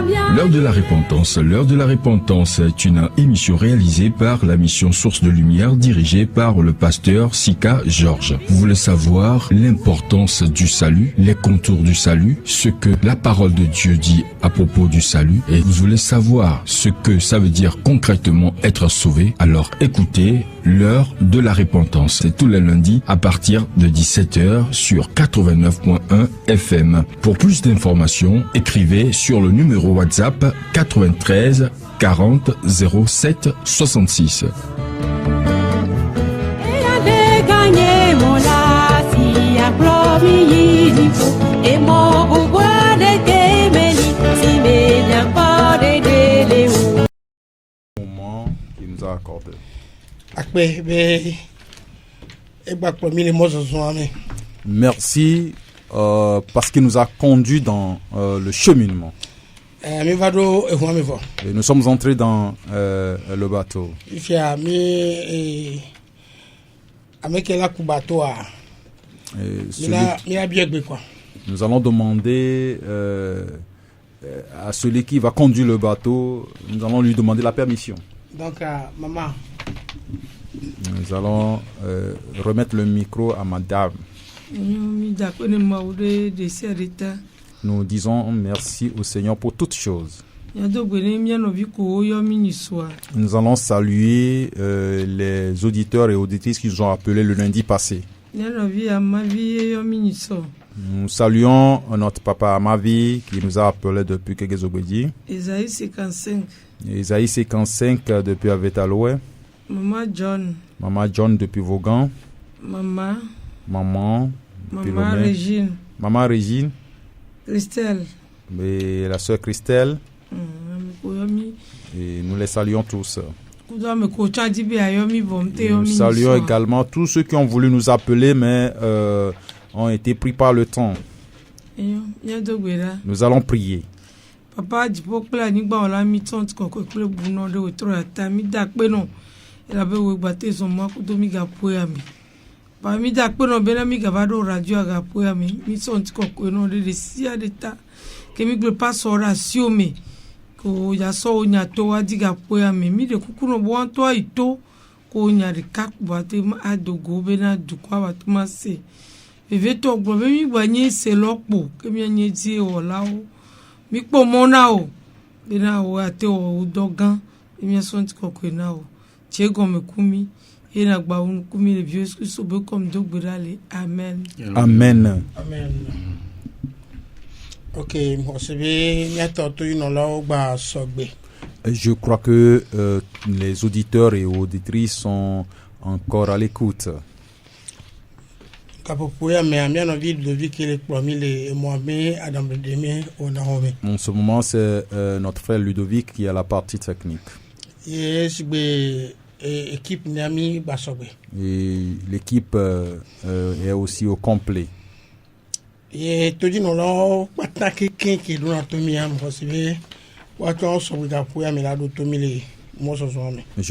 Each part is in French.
L'heure de la repentance. L'heure de la repentance est une émission réalisée par la mission Source de Lumière dirigée par le pasteur Sika Georges. Vous voulez savoir l'importance du salut, les contours du salut, ce que la parole de Dieu dit à propos du salut, et vous voulez savoir ce que ça veut dire concrètement être sauvé, alors écoutez l'heure de la repentance. C'est tous les lundis à partir de 17h sur 89.1 FM. Pour plus d'informations, écrivez sur le numéro WhatsApp 93 40 07 66. Moment qu'il nous a accordé. Merci parce qu'il nous a conduits dans le cheminement. Et nous sommes entrés dans le bateau. Nous allons demander à celui qui va conduire le bateau, nous allons lui demander la permission. Donc, maman. Nous allons remettre le micro à madame. Nous disons merci au Seigneur pour toutes choses. Nous allons saluer les auditeurs et auditrices qui nous ont appelés le lundi passé. Nous saluons notre papa Amavi qui nous a appelés depuis Kegezogwedi. Isaïe 55. Isaïe 55 depuis Avetaloué. Maman John depuis Vaughan. Maman Régine. Maman Régine. Christelle. Et la sœur Christelle. Et nous les saluons tous. Nous saluons également tous ceux qui ont voulu nous appeler mais ont été pris par le temps. Nous allons prier. Papa parmi da kpeno bena mi gavado radio agapoya mi sonti kokeno de sia de ta ke mi gbe pas oration me ko ya so nya to adiga poya mi de kukuno bo anto ito ko nya de kakbate ma adogo bena dukwa batuma se eve to gbo mi gbanye se lopo ke mi anye ti o lawo mi po mona o bena o ate o dogan mi sonti kokena o chego me kumi. Amen. Amen. Ok, je crois que les auditeurs et auditrices sont encore à l'écoute. En ce moment, c'est notre frère Ludovic qui a la partie technique. Et l'équipe est aussi au complet. Je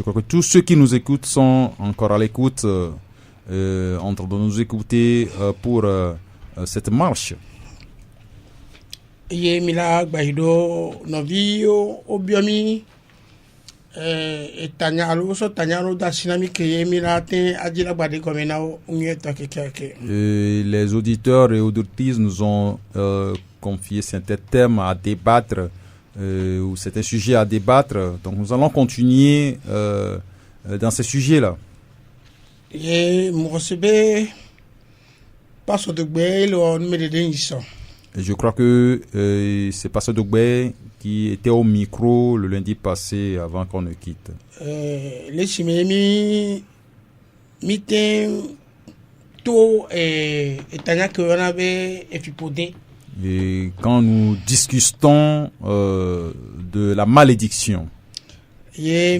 crois que tous ceux qui nous écoutent sont encore à l'écoute, en train de nous écouter pour cette marche. Les auditeurs et auditrices nous ont confié certains thèmes à débattre ou certains sujets à débattre. Donc nous allons continuer dans ces sujets-là. Je crois que c'est Pasteur Dogbe qui était au micro le lundi passé avant qu'on ne quitte. Et quand nous discutons de la malédiction, et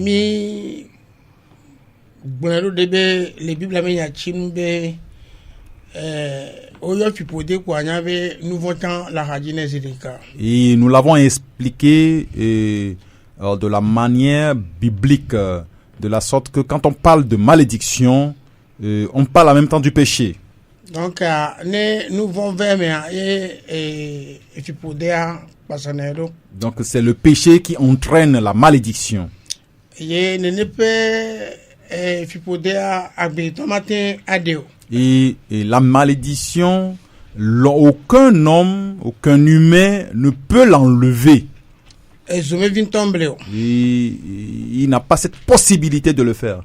nous l'avons expliqué de la manière biblique, de la sorte que quand on parle de malédiction, on parle en même temps du péché. Donc, nous vont vers et tu peux dire, Donc c'est le péché qui entraîne la malédiction. Et la malédiction, aucun homme, aucun humain ne peut l'enlever. Il n'a pas cette possibilité de le faire.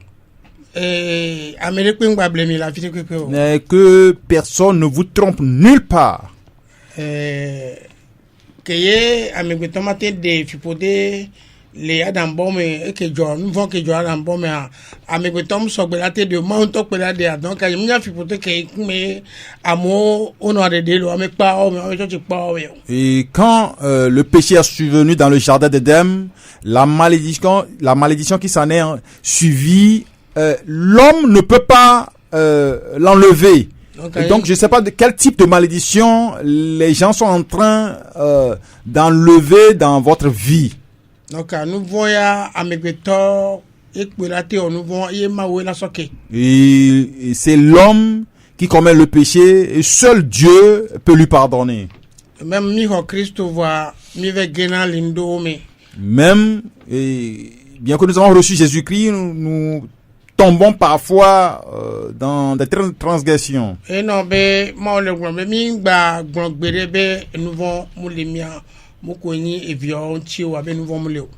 Que personne ne vous trompe nulle part. Les Adam Bombe et que John vont que John Adam Bombe avec le Tom Sogbelate de Mount Pelade. Donc, il y a fait que mais amour, on a des lois, mais pas, et quand le péché est survenu dans le jardin d'Éden, la malédiction qui s'en est suivie, l'homme ne peut pas l'enlever. Donc, je ne sais pas de quel type de malédiction les gens sont en train d'enlever dans votre vie. Donc, nous voyons et c'est l'homme qui commet le péché et seul Dieu peut lui pardonner. Même, bien que nous avons reçu Jésus-Christ, nous tombons parfois dans des transgressions.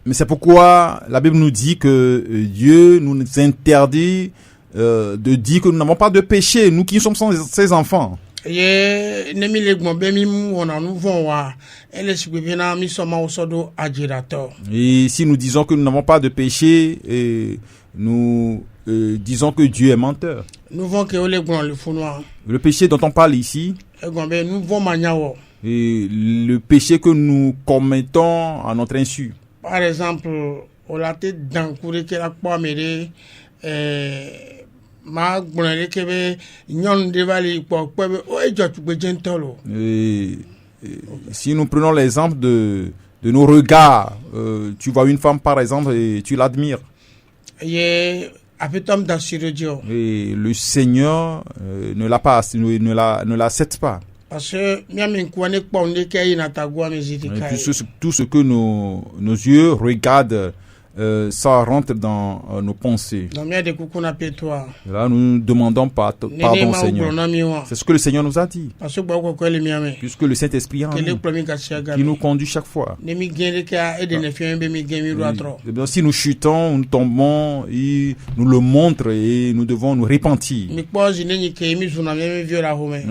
Mais c'est pourquoi la Bible nous dit que Dieu nous interdit de dire que nous n'avons pas de péché, nous qui sommes ses enfants. Et si nous disons que nous n'avons pas de péché, nous disons que Dieu est menteur. Le péché dont on parle ici, et le péché que nous commettons à notre insu. Par exemple, on a été dans le que la poire si nous prenons l'exemple de nos regards, tu vois une femme par exemple et tu l'admires. Et le Seigneur ne l'accepte pas. Parce que tout ce que nos yeux regardent, ça rentre dans nos pensées. Là, nous demandons pardon, Seigneur. C'est ce que le Seigneur nous a dit. Puisque le Saint-Esprit qui nous conduit chaque fois. Si nous chutons, nous tombons, il nous le montre et nous devons nous repentir.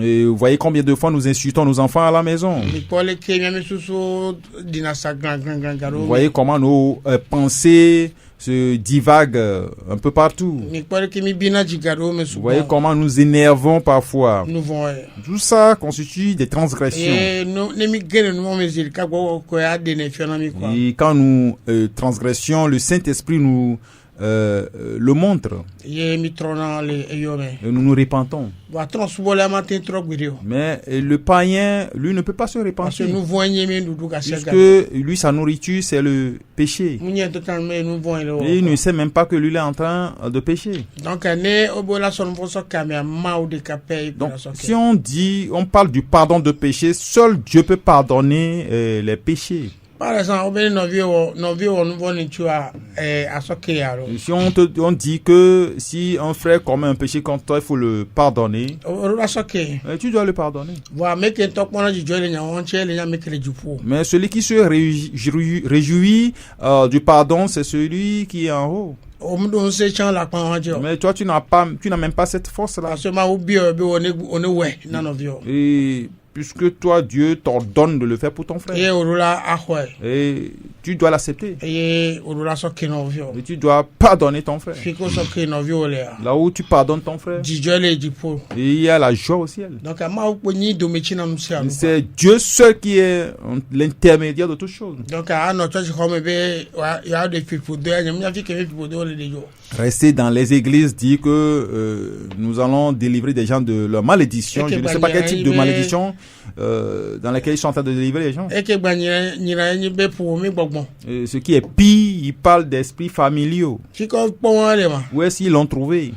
Et vous voyez combien de fois nous insultons nos enfants à la maison. Vous voyez comment nos pensées se divaguent un peu partout. Vous voyez comment nous énervons parfois. Tout ça constitue des transgressions. Et quand nous transgressions, le Saint-Esprit nous le montre. Et nous nous repentons. Mais le païen, lui, ne peut pas se repentir. Puisque lui, sa nourriture, c'est le péché. Et il ne sait même pas que lui, il est en train de pécher. Donc, si on parle du pardon de péché, seul Dieu peut pardonner les péchés. Par exemple, si on dit que si un frère commet un péché contre toi, il faut le pardonner, tu dois le pardonner. Mais celui qui se réjouit du pardon, c'est celui qui est en haut. Mais toi, tu n'as même pas cette force-là. Et puisque toi, Dieu t'ordonne de le faire pour ton frère. Et tu dois l'accepter. Et tu dois pardonner ton frère. Là où tu pardonnes ton frère, et il y a la joie au ciel. C'est Dieu seul qui est l'intermédiaire de toutes choses. Rester dans les églises dit que nous allons délivrer des gens de leur malédiction. Je ne sais pas quel type de malédiction dans laquelle ils sont en train de délivrer les gens. Ce qui est pire, ils parlent d'esprits familiaux. Où est-ce qu'ils l'ont trouvé?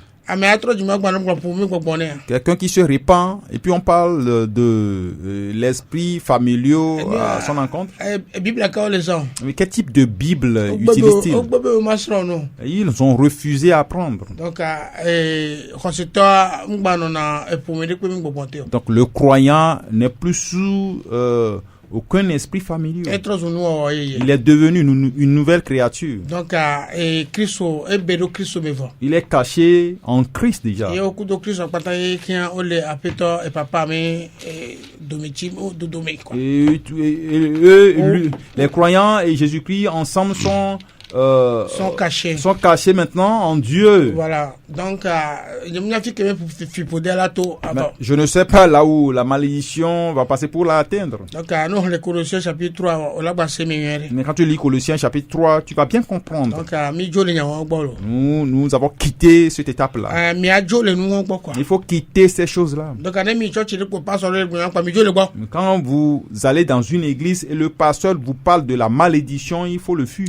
Quelqu'un qui se répand, et puis on parle de l'esprit familial à son encontre. Mais quel type de Bible utilise-t-il? Ils ont refusé à apprendre. Donc le croyant n'est plus sous aucun esprit familier. Il est devenu une nouvelle créature. Donc, il est caché en Christ déjà. Les croyants et Jésus-Christ ensemble sont cachés maintenant en Dieu. Voilà. Donc, je ne sais pas là où la malédiction va passer pour l'atteindre. Donc, nous, Colossiens chapitre 3, mais quand tu lis Colossiens chapitre 3, tu vas bien comprendre. Donc, nous avons quitté cette étape-là. Il faut quitter ces choses-là. Donc, quand vous allez dans une église et le pasteur vous parle de la malédiction, il faut le fuir.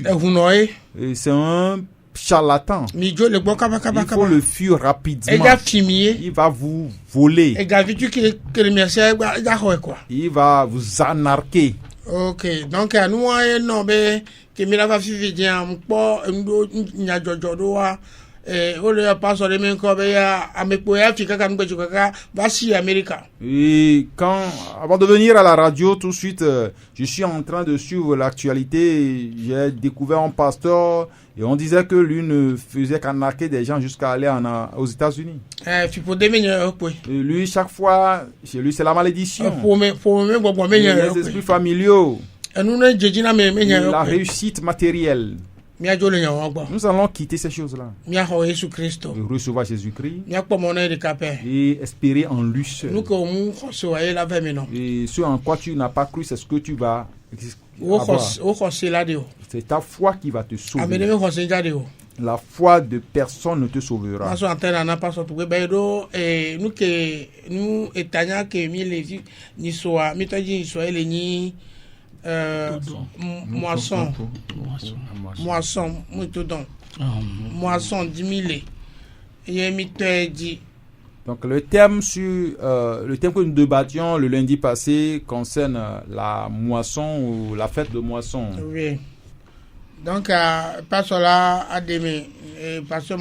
Et c'est un charlatan. Il faut le fuir rapidement. Il va vous voler. Il va vous anarquer. Ok, donc nous non be que mi la va fi bien pour le passe de men ko be ya amepoya fika kan gbe juka va si America. Et avant de venir à la radio tout de suite, je suis en train de suivre l'actualité. J'ai découvert un pasteur et on disait que lui ne faisait qu'arnaquer des gens jusqu'à aller aux États-Unis. Lui, chaque fois, chez lui, c'est la malédiction. Les esprits familiaux. La réussite matérielle. Nous allons quitter ces choses-là. Recevoir Jésus-Christ et espérer en lui seul. Et ce en quoi tu n'as pas cru, c'est ce que tu vas avoir. C'est ta foi qui va te sauver. La foi de personne ne te sauvera. Moisson 10 000. Donc le thème que nous débattions le lundi passé concerne la moisson ou la fête de moisson. Oui. Donc pasteur là a démé pasteur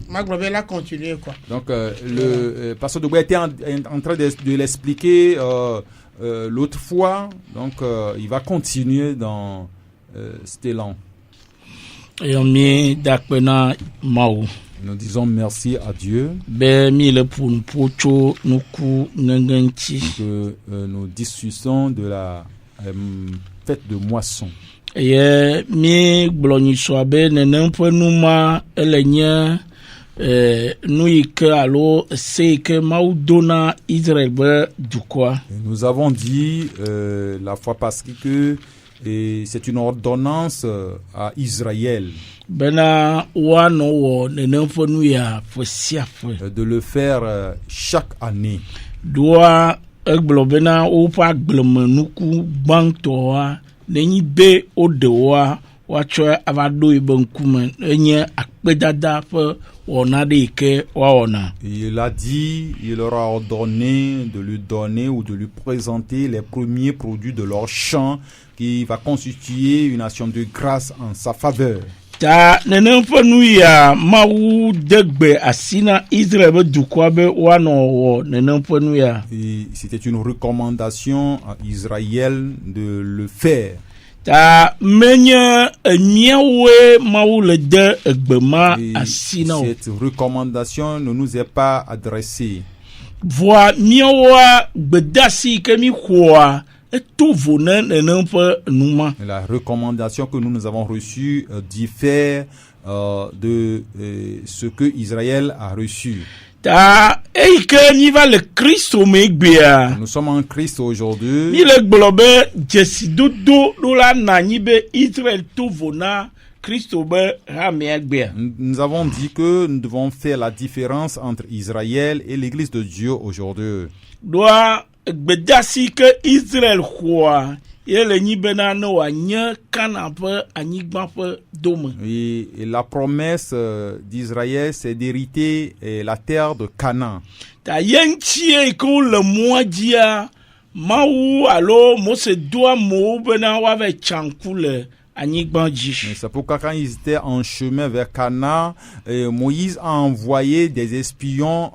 Maglobé l'a continué quoi. Donc le pasteur Doubé était en train de l'expliquer l'autre fois, donc il va continuer dans cet élan. Nous disons merci à Dieu que nous discutons de la fête de moisson. Nous avons dit la fois passée que c'est une ordonnance à Israël de le faire chaque année. Il a dit, il leur a ordonné de lui donner ou de lui présenter les premiers produits de leur champ qui va constituer une action de grâce en sa faveur. Et c'était une recommandation à Israël de le faire. Cette recommandation ne nous est pas adressée. La recommandation que nous avons reçue diffère de ce que Israël a reçu. Nous sommes en Christ aujourd'hui. Nous avons dit que nous devons faire la différence entre Israël et l'Église de Dieu aujourd'hui. ye le nyi bena ne wa nye Kana pe anyigba pe dome. Et la promesse d'Israël, c'est d'hériter la terre de Canaan. Ta yentie ko le modia Maou alo Mose doa mo bena wa ve chanku le anyigba ji. C'est pourquoi quand ils étaient en chemin vers Canaan, Moïse a envoyé des espions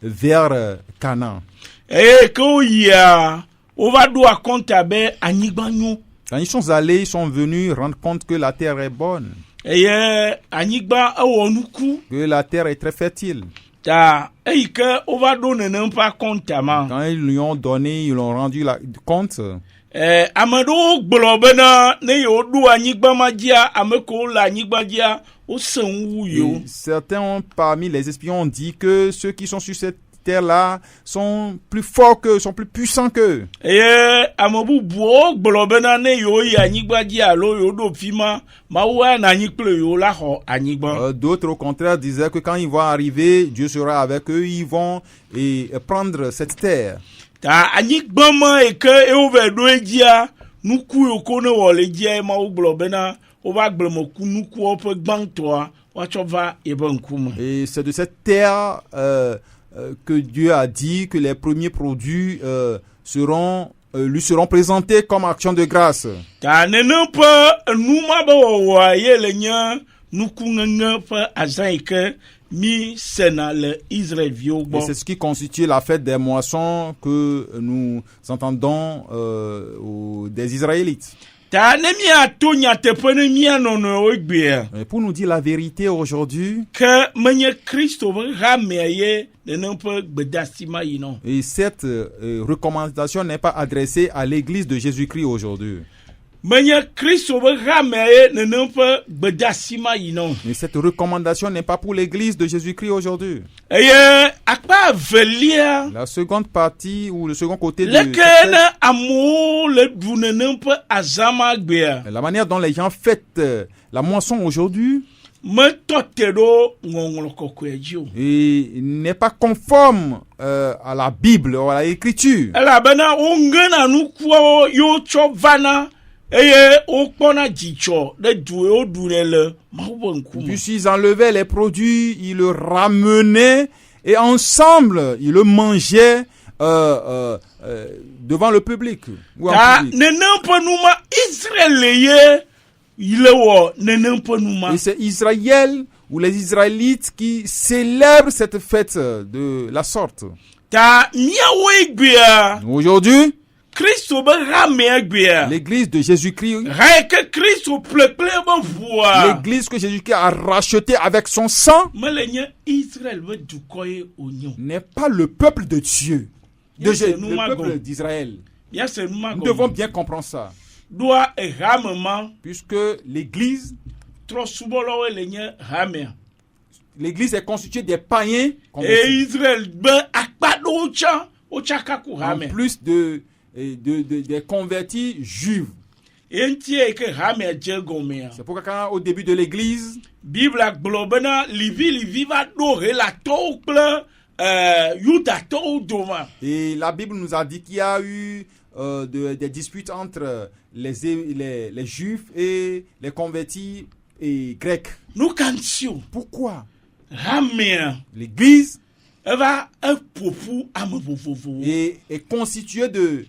vers Canaan. Et ko ya on va doa kontabe anyigba nyu. Quand ils sont allés, ils sont venus rendre compte que la terre est bonne. Et anyigba awonuku. Que la terre est très fertile. Ta que on va donner non pas comptamment. Quand ils lui ont donné, ils l'ont rendu compte. Amado globena ne yo do anyigba magia ameko la anyigba dia o senwu yo. Certains parmi les espions ont dit que ceux qui sont sur cette terre-là sont plus forts qu'eux, sont plus puissants qu'eux. Amobu bo globena ne yo ya anyigba dia lo yo do fima mawa na anyikple yo la ho anyigba. D'autres au contraire disaient que quand ils vont arriver, Dieu sera avec eux, ils vont prendre cette terre. Ta anyigba ma e ke e overdo edia nuku yo ko ne wole dia ma o globena o ba gblemoku nuku o pe gbantoa wa chova e bankuma. Et c'est de cette terre que Dieu a dit que les premiers produits lui seront présentés comme action de grâce. Ta nene pe numa ba wa ye le nya nuku ngenge pe azaike mi sena le Israël vio bo. Et c'est ce qui constitue la fête des moissons que nous entendons des Israélites. Ta ne mi atonya te pene mi anono ogbea. Et pour nous dire la vérité aujourd'hui, que menye Christo rameye de non pe bedasima yino. Et cette recommandation n'est pas adressée à l'église de Jésus-Christ aujourd'hui. Menye Christo rameye de non pe bedasima yino. Mais cette recommandation n'est pas pour l'église de Jésus-Christ aujourd'hui. Akpa velia. La seconde partie ou le second côté de la manière dont les gens fêtent la moisson aujourd'hui et n'est pas conforme à la Bible ou à l'écriture. Puis ils enlevaient les produits, ils le ramenaient et ensemble ils le mangeaient devant le public. Et c'est Israël ou les Israélites qui célèbrent cette fête de la sorte. Aujourd'hui, l'église de Jésus-Christ, l'église que Jésus-Christ a rachetée avec son sang, n'est pas le peuple de Dieu, le peuple d'Israël. Nous devons bien comprendre ça. Puisque l'église est constituée des païens en plus des convertis juifs. C'est pourquoi quand au début de l'église, et la Bible nous a dit qu'il y a eu des disputes entre les juifs et les convertis et grecs. Pourquoi? L'église est constituée de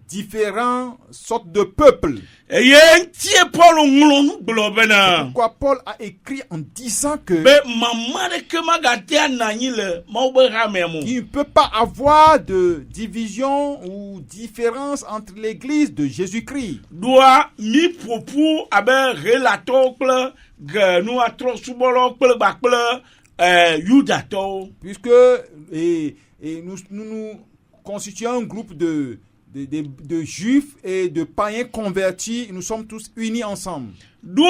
différentes sortes de peuples. Pourquoi Paul a écrit en disant que il ne peut pas avoir de division ou différence entre l'église de Jésus-Christ. Puisque nous constituons un groupe de juifs et de païens convertis, nous sommes tous unis ensemble. Puisque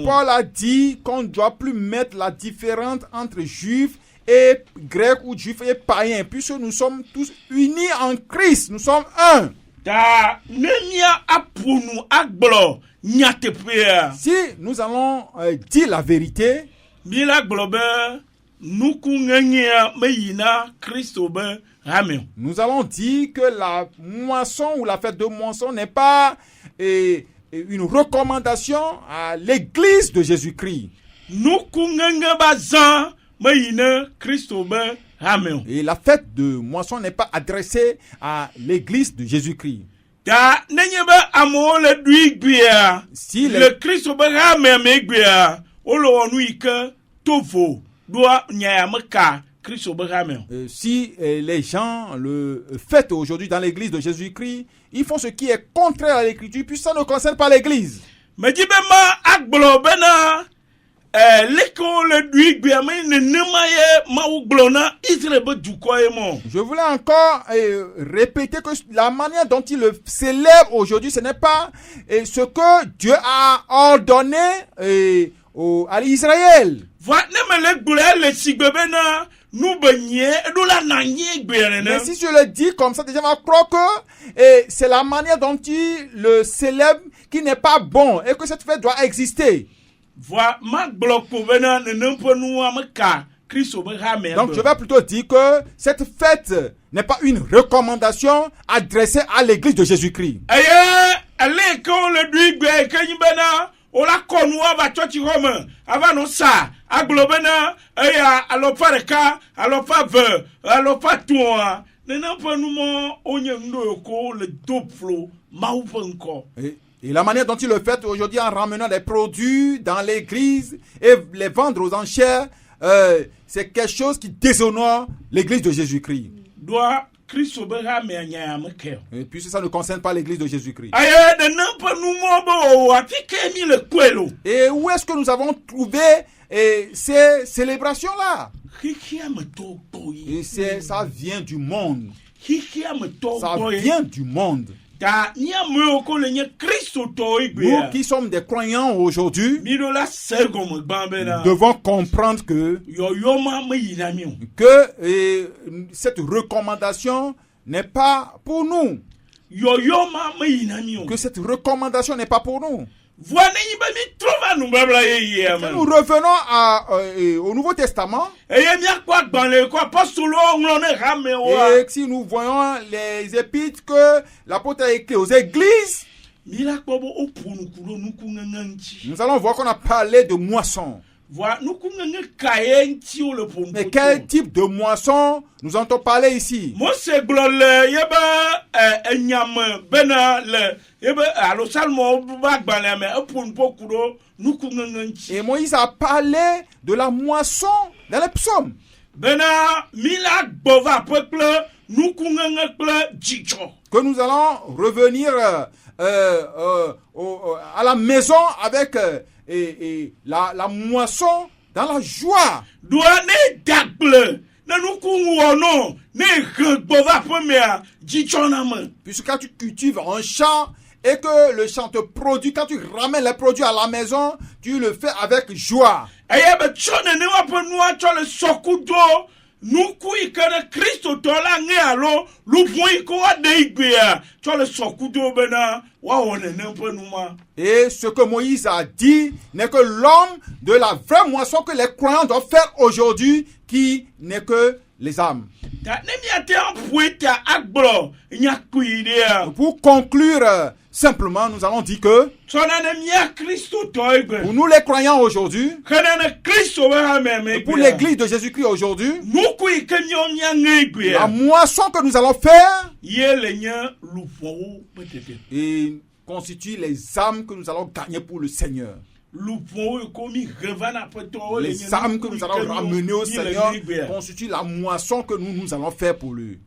Paul a dit qu'on ne doit plus mettre la différence entre juifs et grecs ou juifs et païens, puisque nous sommes tous unis en Christ, nous sommes un. Si nous allons dire la vérité, Mila globe nuku ngenya meyina Christo be ramen. Nous allons dire que la moisson ou la fête de moisson n'est pas une recommandation à l'église de Jésus-Christ. Nuku ngenya bazan meyina Christo be ramen. Et la fête de moisson n'est pas adressée à l'église de Jésus-Christ. Ta nenyebe amo le duigbia. Si le Christo be ramen megbia. Olo onu ike tovo doa nyayameka Christo be ramen. Si les gens le fêtent aujourd'hui dans l'église de Jésus-Christ, ils font ce qui est contraire à l'écriture, puis ça ne concerne pas l'église. Mais dis ma agblo bena l'école le duigbia mais ne nemaye ma uglona Israël be dukoye mo. Je voulais encore répéter que la manière dont il le célèbre aujourd'hui, ce n'est pas ce que Dieu a ordonné à Israël. Voilà, ne me le sigbebena nous benye do la nanye gbere. Mais si je le dis comme ça, déjà on va croire que c'est la manière dont il le célèbre qui n'est pas bon et que cette fête doit exister. Voilà, ma bloko bena ne nempo nous ameka Christo be ramen. Donc je vais plutôt dire que cette fête n'est pas une recommandation adressée à l'église de Jésus-Christ. Allez quand le duigbe kenyibena ola konwa ba church Rome avant non ça aglobena alopa reka alopa ve alopa toi ne nempo nous mo onye ndoko le doplo maupenko. Et la manière dont il le fait aujourd'hui en ramenant les produits dans l'église et les vendre aux enchères, c'est quelque chose qui déshonore l'église de Jésus-Christ. Et puis ça ne concerne pas l'église de Jésus-Christ. Et où est-ce que nous avons trouvé ces célébrations-là? Et ça vient du monde. Ça vient du monde. Nous qui sommes des croyants aujourd'hui, devons comprendre que cette recommandation n'est pas pour nous. Que cette recommandation n'est pas pour nous. Si nous revenons au Nouveau Testament, et si nous voyons les épîtres que l'apôtre a écrit aux églises, nous allons voir qu'on a parlé de moisson. Mais quel type de moisson nous entendons parler ici? Et Moïse a parlé de la moisson dans les psaumes. Que nous allons revenir à la maison avec la moisson dans la joie. Puisque quand tu cultives un champ et que le champ te produit, quand tu ramènes les produits à la maison, tu le fais avec joie. Et ce que Moïse a dit n'est que l'homme de la vraie moisson que les croyants doivent faire aujourd'hui, qui n'est que les âmes. Pour conclure, simplement, nous allons dire que pour nous les croyants aujourd'hui, pour l'église de Jésus-Christ aujourd'hui, la moisson que nous allons faire et constitue les âmes que nous allons gagner pour le Seigneur. Les âmes que nous allons ramener au Seigneur constituent la moisson que nous allons faire pour lui.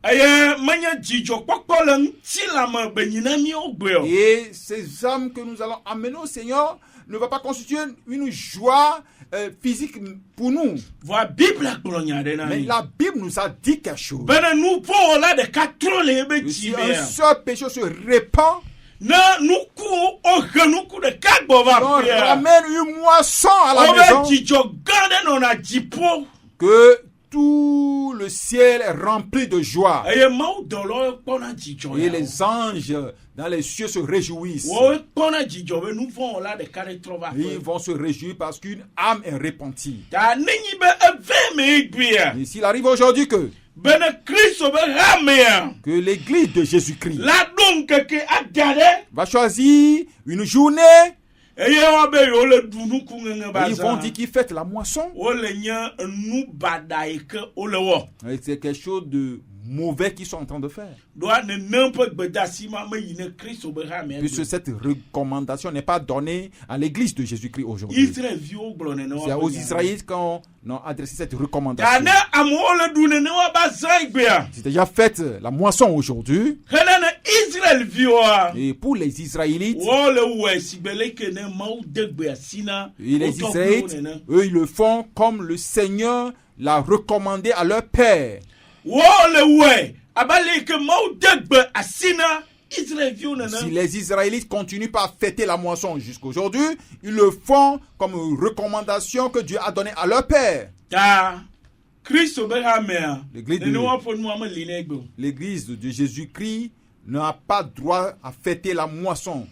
Et ces âmes que nous allons amener au Seigneur ne va pas constituer une joie physique pour nous. Mais la Bible nous a dit quelque chose. Si un seul péché se répand, on ramène une moisson à la maison, que tout le ciel est rempli de joie. eye mawu dɔlɔ kpɔna dzidzɔ Et ya les anges dans les cieux se réjouissent. wo kpɔna dzidzɔ be nu vɔ wɔla ɖeka ɖe trɔ va Ils ƒe vont se réjouir parce qu'une âme est repentie. ta nenyi be eve me egbea Et s'il arrive aujourd'hui bene kristu be ha mea que l'église de Jésus-Christ la ɖo ŋkeke ada ɖe va choisir une journée, eye wa be yewo le ɖu nuku ŋeŋe ba ils vont zã dire qu'ils fêtent la moisson. wole nye nu baɖa yi ke wole wɔ Et c'est quelque chose de mauvais qu'ils sont en train de faire. ɖoa nenem ƒe gbedasi ma me yi ne kristu be ha mea Puisque cette recommandation n'est pas donnée à l'église de Jésus-Christ aujourd'hui. israelviwo gblɔ nenewa C'est aux be nya. Israélites qu'on a adressé cette ta recommandation. ne amewo le ɖu nenewa ba zã egbea C'est déjà fait la moisson aujourd'hui. hena ne israelviwoa Et pour les Israélites, wole wɔe si gbe leke ne mawu de gbe asi na et les wo tɔgbuiwo Israélites, nene eux, ils le font comme le Seigneur l'a recommandé à leur père. wole wɔe abe le ke mawu de gbe asi na israelviwo Si nene les Israélites continuent pas à fêter la moisson jusqu'aujourd'hui, ils le font comme une recommandation que Dieu a donnée à leur père. ta kristu be ha mea L'église de- nenewa ƒe nua me li ne egbe o. L'église de Jésus-Christ n'a pas droit à fêter la moisson.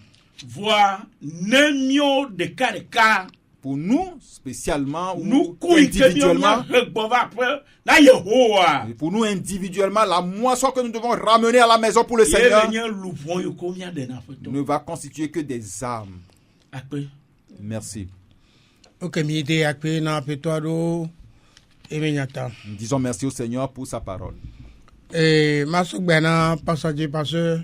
voa ne mío ɖeka ɖeka Pour nous, spécialement, ou nuku yi ke mío individuellement, míahe gbɔ va ƒe na yehowa et pour nous individuellement, la moisson que nous devons ramener à la maison pour le ye Seigneur le nye luʋɔ yi ko míaɖena ƒetɔ ne va constituer que des âmes. akpe Merci. Ok, mi de akpe na aƒetɔ aɖewo eme nyata. Nous disons merci au Seigneur pour sa parole. Masɔgbɛ na passadze parce que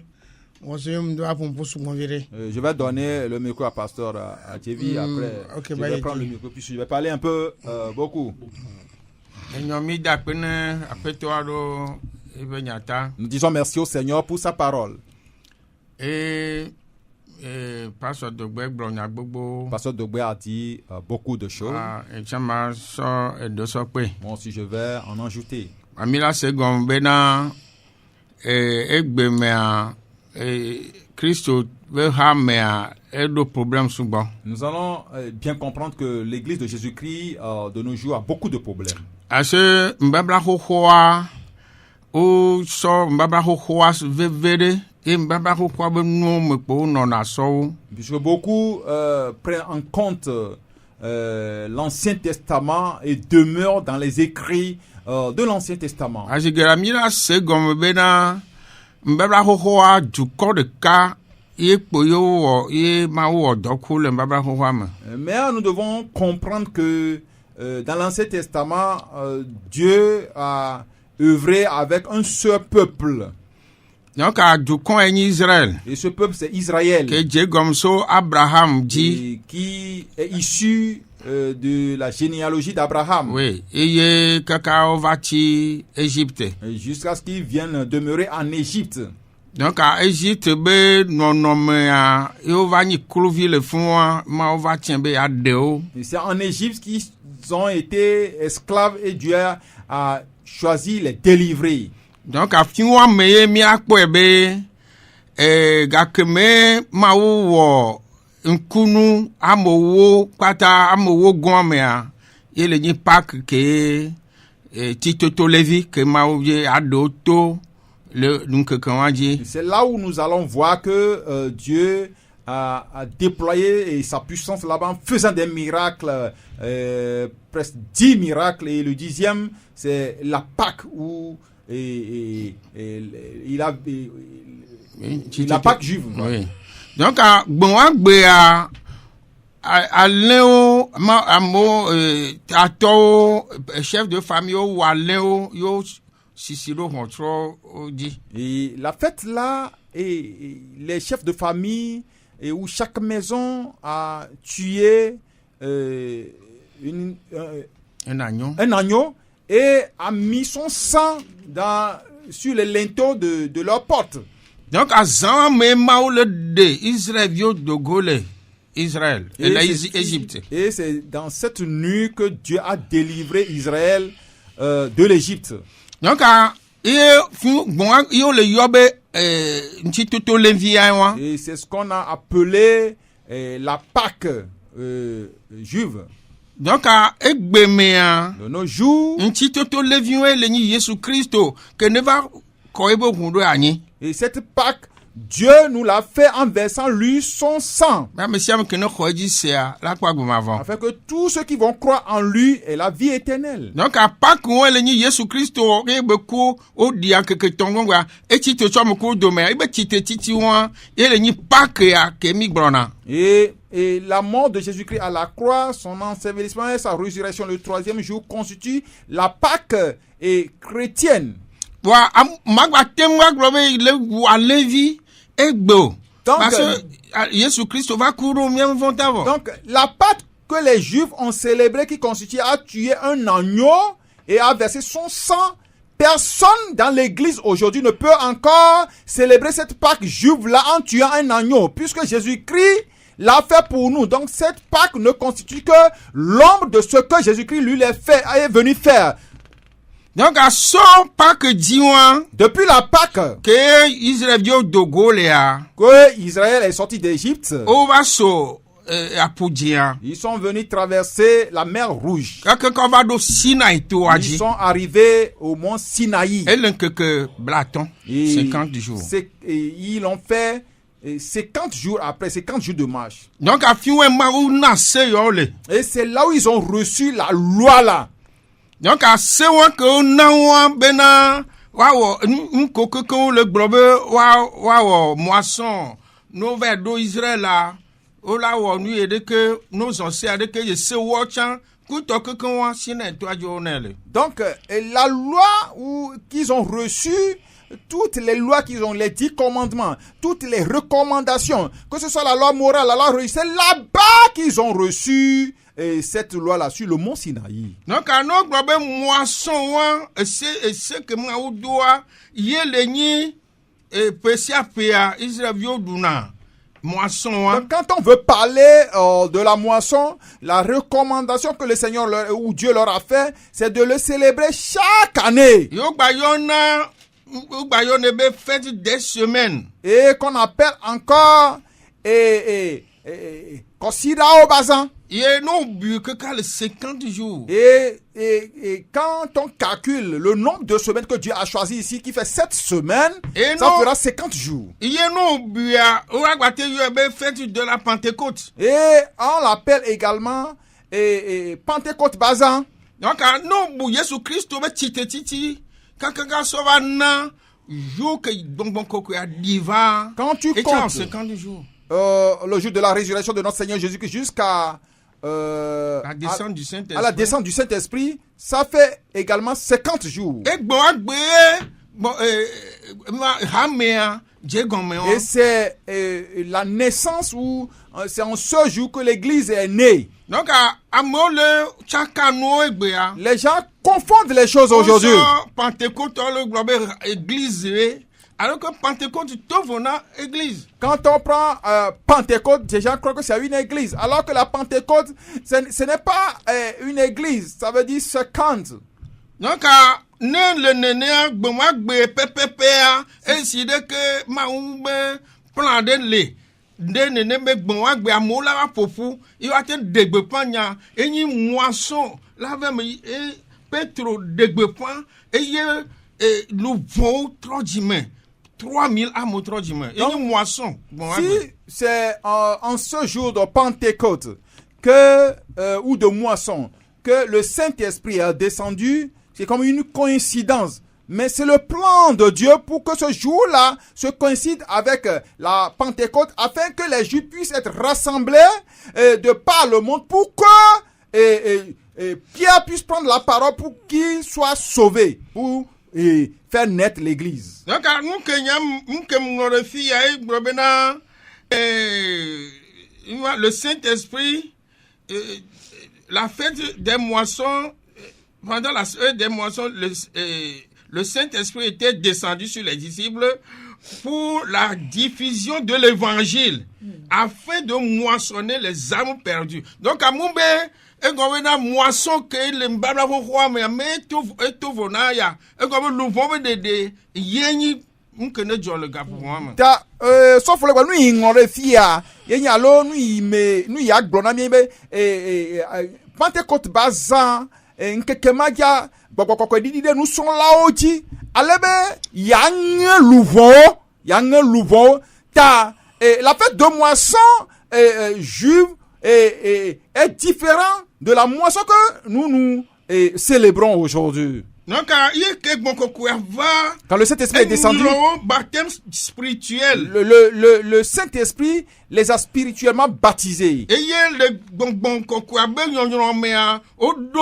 wɔsi mu do aƒoƒo sugbɔn vi ɖe. Je vais donner le micro à Pasteur Atievi. Après, ok, je bah, vais il prendre dit. le micro, puis je vais parler un peu, beaucoup. Enyomi dakpe ne aƒetɔ aɖewo ebe nyata Nous disons merci au Seigneur pour sa parole. eye pastor Dogbe gblɔ nya gbogbo Pasteur Dogbe a dit beaucoup de choses. etsama sɔ eɖo sɔ kpe Moi aussi, je vais en ajouter. ami la se gɔme bena egbe mea kristu be ha mea eɖo problème sugbɔ Nous allons bien comprendre que l'église de Jésus-Christ de nos jours a beaucoup de problèmes. ase nubabla xoxoa wosɔ nubabla xoxoa veve ɖe eye nubabla xoxoa be nuwo me kpo wonɔna sɔwo. Puisque beaucoup prennent en compte l'Ancien Testament et demeurent dans les écrits de l'Ancien Testament. Azigera mi la se gɔme bena nubabla xoxoa dukɔ ɖeka ye kpo ye wowɔ ye Mawu wɔ dɔ ku le nubabla xoxoa me. Mais nous devons comprendre que dans l'Ancien Testament, Dieu a œuvré avec un seul peuple. Donc a dukɔ ye nye Israel Et ce peuple, c'est Israël, ke dze gɔme so Abraham dzi. et qui est issu de la généalogie d'Abraham, Oui, eye kaka wova tsi Égypte. jusqu'à ce qu'il vienne demeurer en Égypte. Donc a Égypte be nɔnɔmea ye wova nyi kluvi le fua ma wova tiɛ be yeaɖe wo. Et c'est en Égypte qu'ils ont été esclaves et Dieu a choisi les délivrer. Donc afi woame ye míakpɔe be gake me Mawu wɔ ŋkunu amewo kpata amewo gɔmea ye le nyi pak ke titoto levi ke Mawu ye aɖewo to le ŋkeke wa dzi. Et c'est là où nous allons voir que Dieu a déployé sa puissance là-bas en faisant des miracles, presque 10 miracles. Et le 10e, c'est la Pâque où il a la Pâque juive. Oui. Donc gbɔnwa gbea alẽwo amewo atɔwo chef de famille wo wɔ alẽwo yo sisi ɖo ʋɔtrɔwo dzi. Et la fête là, et les chefs de famille, et où chaque maison a tué un agneau et a mis son sang sur les linteaux de leur porte. Donc azã me Mawu le ɖe Israelviwo do go le Israël et le Égypte. Et c'est dans cette nuit que Dieu a délivré Israël de l'Égypte. Donc ye le yɔ be ŋtitoto levi ya wa. Et c'est ce qu'on a appelé la Pâque juive. Donc egbemea De nos jours, nti toto leviwe le ni Yesu Christo que ne va koibo hundo ani. et cette Pâque, Dieu nous l'a fait en versant lui son sang, Ba me siam que no khoji sia la kwa gbomavon. afin que tous ceux qui vont croire en lui aient la vie éternelle. Donc Pâque wo le ni Yesu Christo ebe ko odia keke tongwa eti to chom ko do me ebe titi wan ele ni Pâque ya kemi brona. Et la mort de Jésus-Christ à la croix, son ensevelissement et sa résurrection le 3e jour constituent la Pâque chrétienne. Wa magba temwa globe le wa levi egbo. Donc, Parce que Yesu Christo va courir même vont avant. Donc, la Pâque que les Juifs ont célébrée, qui consistait à tuer un agneau et à verser son sang, personne dans l'église aujourd'hui ne peut encore célébrer cette Pâque juive-là en tuant un agneau, puisque Jésus-Christ l'a fait pour nous. Donc, cette Pâque ne constitue que l'ombre de ce que Jésus-Christ lui est venu faire. Donc à son Pâque diwan Depuis la Pâque que Israël dio dogo lea que Israël est sorti d'Égypte, o va so apudia. ils sont venus traverser la mer Rouge. Quand va do Sinaï to Ils aji. sont arrivés au mont Sinaï. Elle que blaton Et 50 jours. et ils l'ont fait 50 jours après, 50 jours de marche. Donc à fiwe ma ou na se yo le. Et c'est là où ils ont reçu la loi là. Donc à se wan que na wan bena wa wo nkoko ko le globe wa moisson no vers do Israël là. O la wo nu ede que nos anciens de que je se wo chan ku to que wan Sinaï to ajo nele. Donc la loi qu'ils ont reçue, toutes les lois qu'ils ont, les 10 commandements, toutes les recommandations, que ce soit la loi morale, la loi religieuse, c'est là-bas qu'ils ont reçu cette loi-là, sur le mont Sinaï. Donc, à nos globe moisson, c'est que moi, ou doit, y est le ni, et pesia pea, Israël duna, moisson, Donc, quand on veut parler de la moisson, la recommandation que le Seigneur ou Dieu leur a fait, c'est de le célébrer chaque année. yo bayona be fête des semaines. Et qu'on appelle encore Kosira au Bazan. Y non bu que quand les 50 jours. Et quand on calcule le nombre de semaines que Dieu a choisi ici, qui fait 7 semaines, Et ça non, fera 50 jours. y non bu ya, ou agwate yo be fête de la Pentecôte. Et on l'appelle également Pentecôte Bazan. Donc, à non bu Jésus Christ, be titi, quand sauva na, jour que bon koko ya diva. Quand tu Et comptes 50 jours. le jour de la résurrection de notre Seigneur Jésus-Christ jusqu'à La descente du Saint-Esprit. à la descente du Saint-Esprit, ça fait également 50 jours. Et c'est la naissance où c'est en ce jour que l'Église est née. Donc, Les gens confondent les choses aujourd'hui. Pentecôte, le globe église, alors que Pentecôte, tout église. Quand on prend Pentecôte, les gens croient que c'est une église. Alors que la Pentecôte, ce n'est pas une église. Ça veut dire 50. Donc, le néné, et si de que maoumbe plan de lait. De néné, mais bon, à moula va pofu, il va te dégbepanya, et ni moisson, là, et pétro dégbepant, et nous vont 3 dimains. 3000 âmes 3 dimains. Et une moisson. Bon, si c'est en ce jour de Pentecôte que, ou de moisson que le Saint-Esprit est descendu, c'est comme une coïncidence. Mais c'est le plan de Dieu pour que ce jour-là se coïncide avec la Pentecôte afin que les Juifs puissent être rassemblés de par le monde pour que Pierre puisse prendre la parole pour qu'il soit sauvé, pour faire naître l'église. Donc, le Saint-Esprit, la fête des moissons, pendant la fête des moissons, le Saint-Esprit était descendu sur les disciples pour la diffusion de l'évangile, afin de moissonner les âmes perdues. Donc, à Moumbe, et comme une moisson que les mbaba roi mais tout vonaya et comme nous vont de yeni m'kene jole gap moi ta sauf le nous ngore fia yenya lo nous me nous ya glona mi be Pentecôte Bazan, Nkekemagia, Bokokokidide, nous sommes là aussi. Alebe, Yang Louvo, ta, la fête de moisson, juive, est différent de la moisson que nous célébrons aujourd'hui. Donc, quand le Saint-Esprit est descendu, baptême spirituel. Le Saint-Esprit les a spirituellement baptisés. Et il y a le bon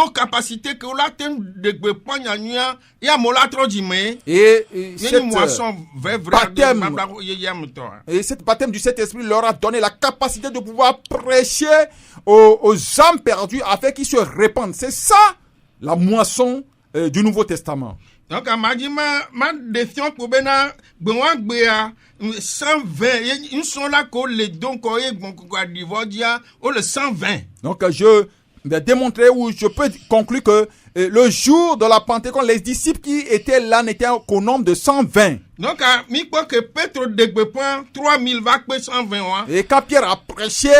capacité que de cette baptême du Saint-Esprit leur a donné la capacité de pouvoir prêcher aux âmes perdues afin qu'ils se répandent. C'est ça la moisson du Nouveau Testament. Donc, ma décision pour 120, ils sont là que les dons qu'on a le 120. Donc, je vais démontrer ou je peux conclure que le jour de la Pentecôte, les disciples qui étaient là n'étaient qu'au nombre de 120. Donc, je crois que Petre de 3000 va que 120. Et quand Pierre a prêché,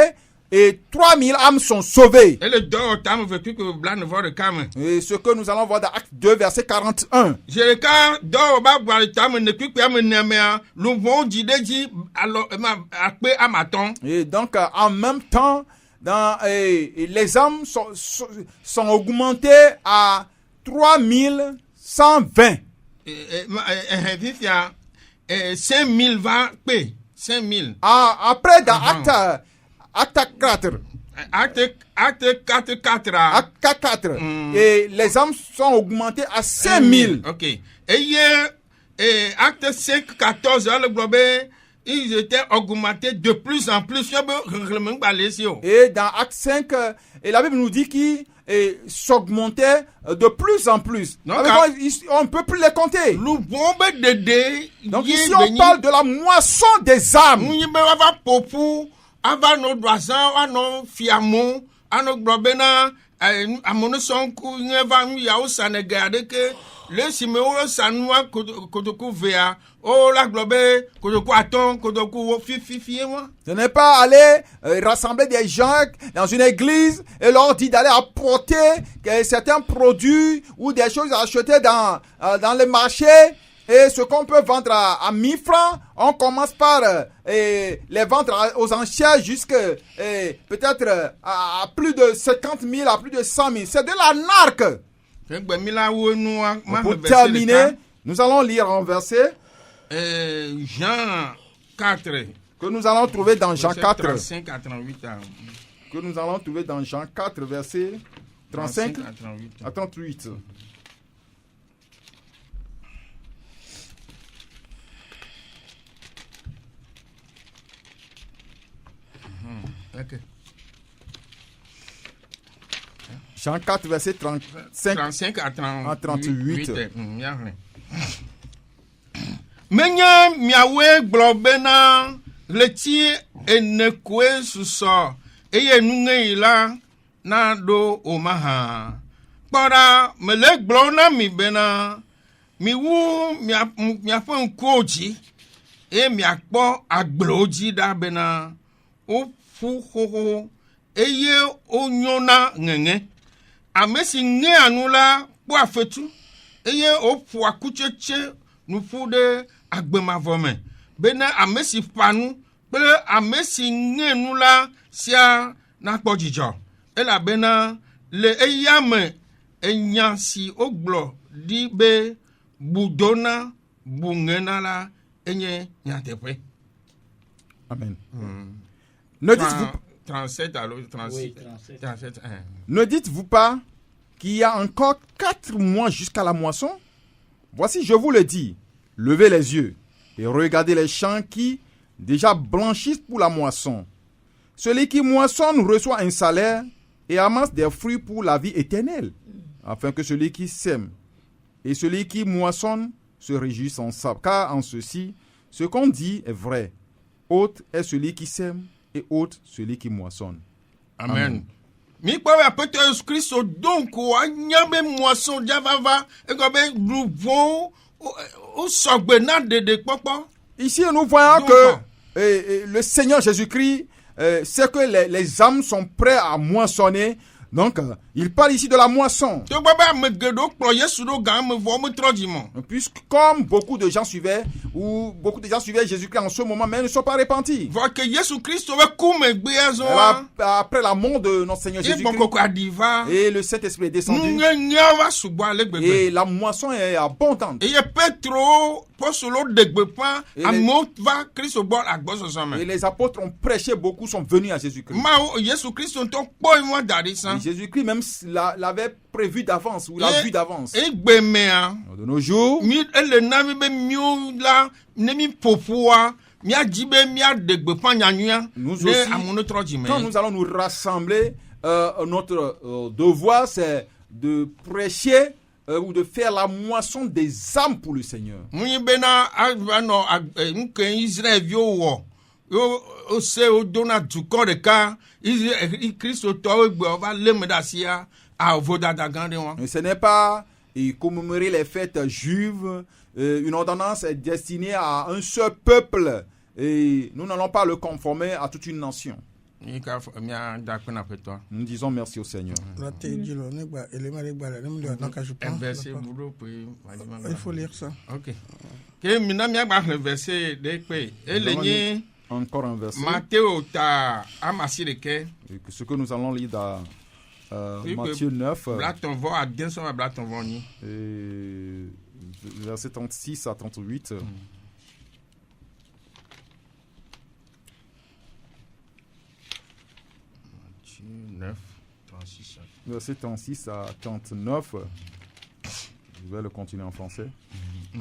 et 3000 âmes sont sauvées. Et le dehors, tu as vécu que blanc ne voit de cam. Et ce que nous allons voir dans Acte 2, verset 41. J'ai le cas dehors, bah, voir le tam, ne plus que me nous vont dire, alors, à maton. Et donc, en même temps, les âmes sont augmentées à 3120. 5000 va payer. 5000. Après, dans Acte 4. Acte 4. Acte 4. Et les âmes sont augmentées à 5000. Ok. Et hier, Acte 5, 14, le globe, ils étaient augmentés de plus en plus. Et dans Acte 5, et la Bible nous dit qu'ils s'augmentaient de plus en plus. Donc, on ne peut plus les compter. Donc ici, on parle de la moisson des âmes. Avant nos doisans, à nos fiamons, à nos globena, à mon son coup, il y a au Sénégal que le Siméo Sanoua, Kotoku Vea, oh la globe, Kotoku Aton, Kotoku Fifi, moi. Ce n'est pas aller rassembler des gens dans une église et leur dire d'aller apporter certains produits ou des choses à acheter dans les marchés. Et ce qu'on peut vendre à 1000 francs, on commence par les vendre aux enchères jusqu'à peut-être à plus de 50 000, à plus de 100 000. C'est de la narque. Pour terminer, nous allons lire un verset Jean 4 que nous allons trouver dans Jean 4. 35 à 38. Que nous allons trouver dans Jean 4, verset 35 à 38. Okay. Jean 4, verset 35 à 38. Menya miawe globena leti enekwe suso eye nunge ila na do omaha para mele glona mi bena mi wu mi afon koji e mi akpo agbloji da bena o fu ho eye onyona ngenge amesi nge anula po afetu eye o fu akucheche nu fu de agbemavome bena amesi panu pele amesi nge nula sia na kpojijo ela bena le eyame enyansi oglo di be budona bungena la enye nyatepe. Amen. Ne dites-vous 37 alors 36. Oui, 37. Ne dites-vous pas qu'il y a encore 4 mois jusqu'à la moisson? Voici, je vous le dis, levez les yeux et regardez les champs qui déjà blanchissent pour la moisson. Celui qui moissonne reçoit un salaire et amasse des fruits pour la vie éternelle, afin que celui qui sème et celui qui moissonne se réjouissent ensemble. Car en ceci, ce qu'on dit est vrai. Haute est celui qui sème et haute celui qui moissonne. Amen. Mi kwa wa Jésus Christ donc wa nyame moisson javava e ko be louvon o sogbena de popo. Ici nous voyons donc, que le Seigneur Jésus-Christ sait que les âmes sont prêts à moissonner Donc, il parle ici de la moisson. tó gbọ́ bá ame geɖewo kplɔ Yesu ɖo gã ame vɔ metrɔ dzi mɔ. Puisque comme beaucoup de gens suivaient Jésus-Christ en ce moment, mais ils ne sont pas repentis. vɔ ke Yesu Kristo be ku megbea zɔn wa. Après la mort de notre Seigneur ye gbɔ Jésus-Christ, kɔkɔ aɖi va. et le Saint-Esprit est descendu, nuŋeŋeawo va sugbɔ ale gbegbe. et la moisson est abondante. eye Petro pɔsolo ɖe gbeƒã Et amewo va Kristo gbɔ le agbɔsɔsɔ me. Et les apôtres ont prêché, beaucoup sont venus à Jésus-Christ. Mawu Yesu Kristo ŋutɔ kpɔ ŋua da ɖi Et san. Jésus-Christ même l'avait prévu d'avance, ou l'a vu d'avance. egbe mea De nos jours, mi ele na mi be miwo la ne mi ƒoƒoa miadzi be miaɖe gbeƒã nyanyuia Nous ne aussi, amewo trɔ dzi me. quand nous allons nous rassembler, notre devoir c'est de prêcher ou de faire la moisson des âmes pour le Seigneur. Munyi bena ava nɔ nuke Israelviwo wɔ yo ose wodo na dukɔ ɖeka Kristotɔwo gbe va lé me ɖe asia vodada gã ɖe wɔn. Mais ce n'est pas commémorer les fêtes juives. Une ordonnance est destinée à un seul peuple. Et nous n'allons pas le conformer à toute une nation. Nous disons merci au Seigneur. Il faut lire ça. Ok. Encore un verset. Ce que nous allons lire dans Matthieu 9. Verset 36 à 38. Verset 36 à 39. Je vais le continuer en français.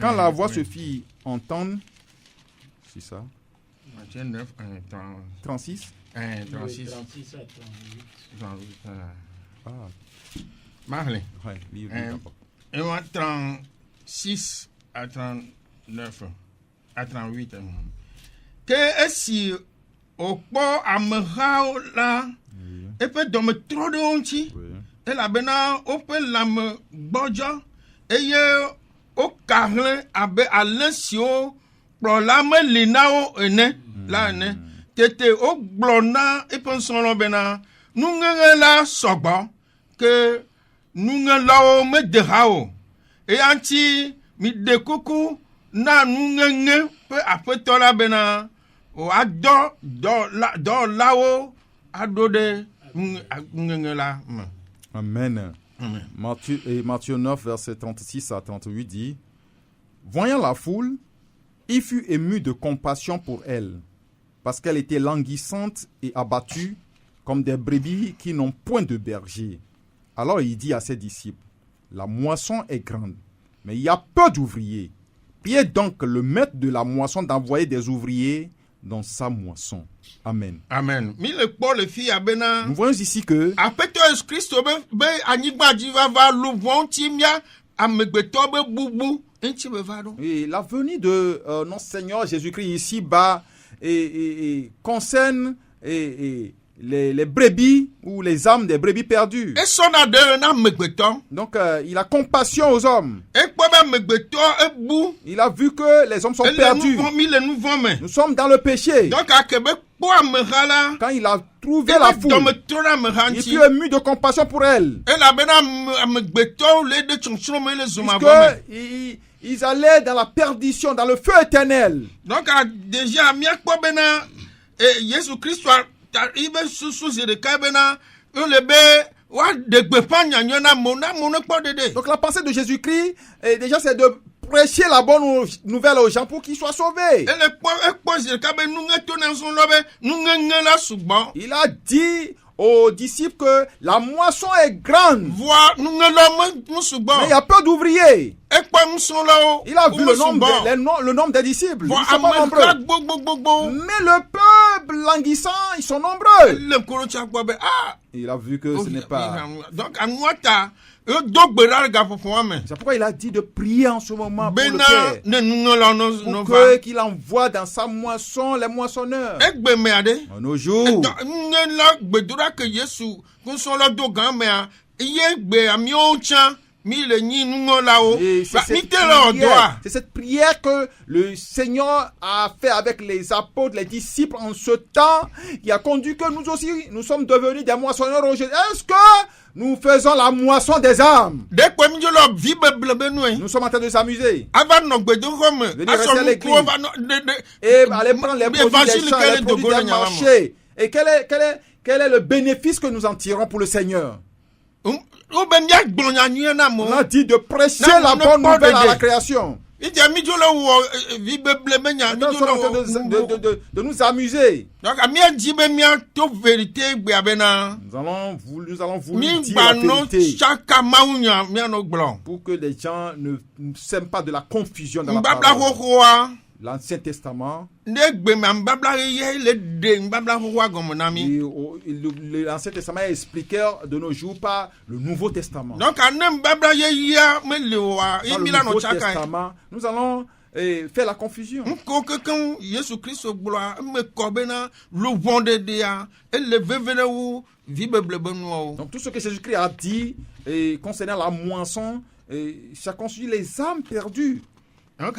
Quand la voix se fit entendre, c'est ça. Matthieu 9, 36. 36 à 38. Ah. Marley. Ouais, lire, et moi, 36 à 39. À 38. Que si au port à là, et peut dans me trop de honte, et la bena, au peut la me bodja, et au carré à l'insio, pour la me linao, là, tete au blona, et pensons la bena, nous n'avons la soba, que nous n'avons me derao, et anti, mi de coucou, na nous n'avons peu après toi la bena, ou ado, do lao, ado de, Amen. Amen. Matthieu 9, verset 36 à 38 dit: Voyant la foule, il fut ému de compassion pour elle, parce qu'elle était languissante et abattue, comme des brebis qui n'ont point de berger. Alors il dit à ses disciples: La moisson est grande, mais il y a peu d'ouvriers. Priez donc le maître de la moisson d'envoyer des ouvriers dans sa moisson. Amen. Amen. Nous voyons ici que et la venue de notre Seigneur Jésus-Christ ici-bas concerne les brebis ou les âmes des brebis perdues. Donc il a compassion aux hommes. Il a vu que les hommes sont perdus. Nous sommes dans le péché. Quand il a trouvé la foule, il fut ému de compassion pour elle. Ils allaient dans la perdition, dans le feu éternel. Donc déjà, Jésus Christ donc la pensée de Jésus-Christ, déjà c'est de prêcher la bonne nouvelle aux gens pour qu'ils soient sauvés. Il a dit aux disciples que la moisson est grande, mais il y a peu d'ouvriers. Il a vu le nombre des disciples. Ils sont pas nombreux. Mais le peuple languissant, ils sont nombreux. Il a vu que ce n'est pas. C'est pourquoi il a dit de prier en ce moment pour le Père, qu'il envoie dans sa moisson les moissonneurs. En nos jours, Et c'est cette prière que le Seigneur a fait avec les apôtres, les disciples en ce temps, qui a conduit que nous aussi, nous sommes devenus des moissonneurs aujourd'hui. Est-ce que nous faisons la moisson des âmes? Nous sommes en train de s'amuser. Venir rester à l'église et aller prendre les produits des champs, les produits des marchés. Et quel est le bénéfice que nous en tirons pour le Seigneur? On a dit de prêcher la bonne nouvelle à la création. Nous sommes en train de nous amuser. Nous allons vous dire la vérité pour que les gens ne sèment pas de la confusion dans la parole. L'Ancien Testament, l'Ancien Testament est expliqué de nos jours par le Nouveau Testament. Dans le Nouveau Testament, nous allons faire la confusion. Donc tout ce que Jésus-Christ a dit concernant la moisson, ça constitue les âmes perdues. Donc,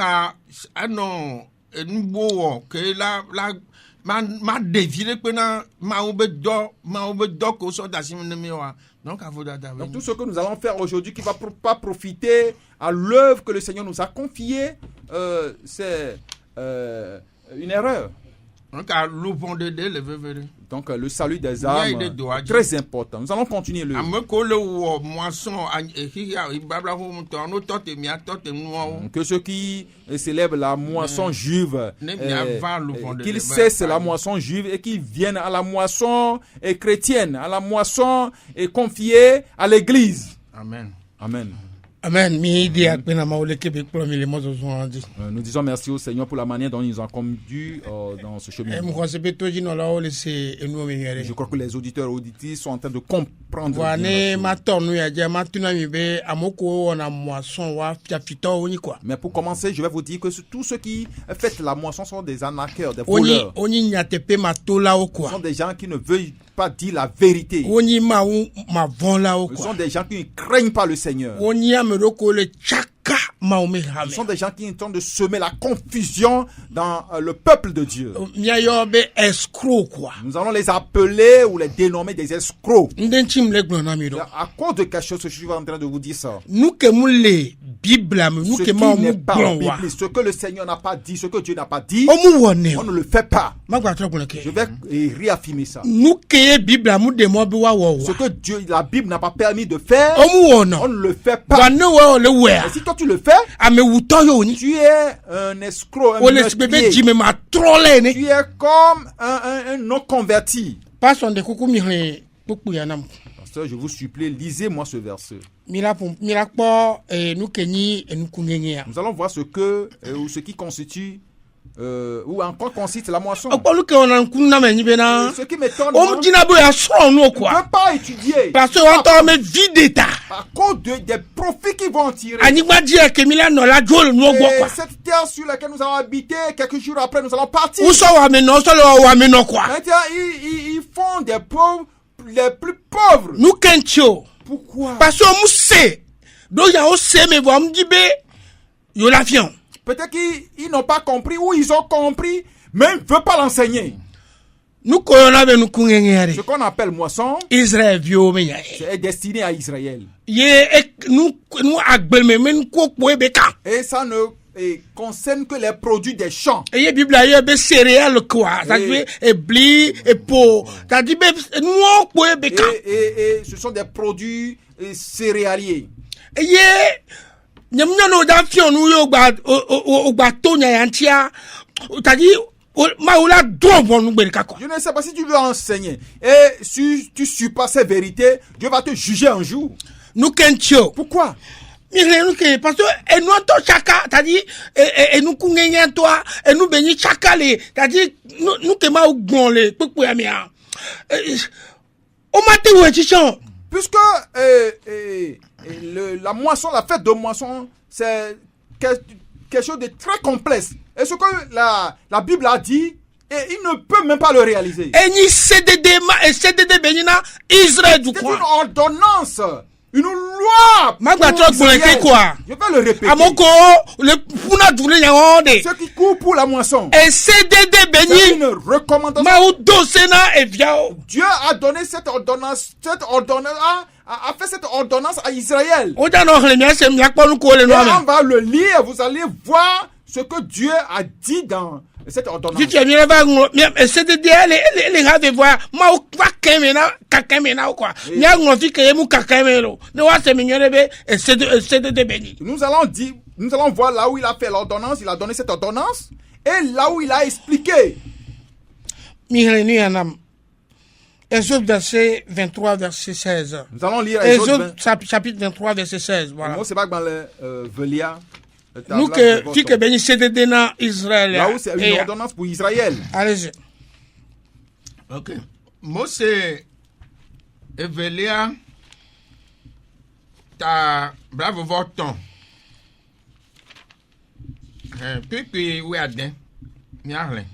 tout ce que nous allons faire aujourd'hui qui ne va pas profiter à l'œuvre que le Seigneur nous a confiée, c'est une erreur. Donc le salut des âmes est très important. Nous allons continuer que ceux qui célèbrent la moisson juive, qu'ils cessent la moisson juive et qu'ils viennent à la moisson chrétienne, à la moisson confiée à l'Église. Amen. Amen. Amen. Nous disons merci au Seigneur pour la manière dont il nous a conduits dans ce chemin. Je crois que les auditeurs et auditrices sont en train de comprendre. Mais pour commencer, je vais vous dire que tous ceux qui font la moisson sont des arnaqueurs, des voleurs. Ce sont des gens qui ne veulent pas dire la vérité. Ce sont des gens qui ne craignent pas le Seigneur. Ce sont des gens qui sont en train de semer la confusion dans le peuple de Dieu. Nous allons les appeler ou les dénommer des escrocs. À cause de quelque chose, je suis en train de vous dire ça. Ce qui n'est pas en Bible, ce que le Seigneur n'a pas dit, ce que Dieu n'a pas dit, on ne le fait pas. Je vais réaffirmer ça. Ce que la Bible n'a pas permis de faire, on ne le fait pas. Et si toi tu le fais, tu es un escroc, un meurtrier. Tu es comme un non converti. Pasteur, je vous supplie, lisez-moi ce verset. Nous allons voir ce qui constitue ou en quoi consiste la moisson. Ce qui m'étonne, on ne peut pas étudier parce que à cause des profits qu'ils vont en tirer. Et cette terre sur laquelle nous allons habiter, quelques jours après nous allons partir. Maintenant, ils font des pauvres les plus pauvres. Pourquoi? Parce que peut-être qu'ils n'ont pas compris ou ils ont compris, mais ils ne veulent pas l'enseigner. Ce qu'on appelle moisson, c'est destiné à Israël. Et ça ne concerne que les produits des champs. Et ce sont des produits céréaliers. Je ne sais pas si tu veux enseigner et si tu suis pas ces vérités, Dieu va te juger un jour. Pourquoi? Parce que nous chaka, c'est-à-dire nous kungenya toi et nous béni chaka les, c'est-à-dire nous que ma gonle pourquoi mia au matin ou chichon puisque la moisson, la fête de moisson, c'est quelque chose de très complexe. Et ce que la Bible a dit, et il ne peut même pas le réaliser. C'est une ordonnance, une loi Magbato pour Israël. Gboleke quoi. Je vais le répéter. Amoko le puna dule yango de. Ceux qui courent pour la moisson. Et CDD C'est béni. une recommandation. Mao dosena et viao. Dieu a donné cette ordonnance a fait cette ordonnance à Israël. Oja no le mia se mia kponu ko le Et no on me. va le lire, vous allez voir ce que Dieu a dit dans cette ordonnance. Si tu mi va ngo CDD les have voir. Mao va kakemena quoi. Mia ngo fi ke mu kakemelo. Ne wa se minyere be et CDD béni. Nous allons voir là où il a fait l'ordonnance, il a donné cette ordonnance, et là où il a expliqué. Mihreni anam. Exode verset 23 verset 16. Nous allons lire Exode chapitre 23 verset 16 voilà. Moi, c'est pas dans le Velia. Nous que fi que béni CDD na Israël. Là où c'est une ordonnance pour Israël. Allez-y. Ok. Mose Evelia ta bravo voton. Puis oui adin. Miarlen.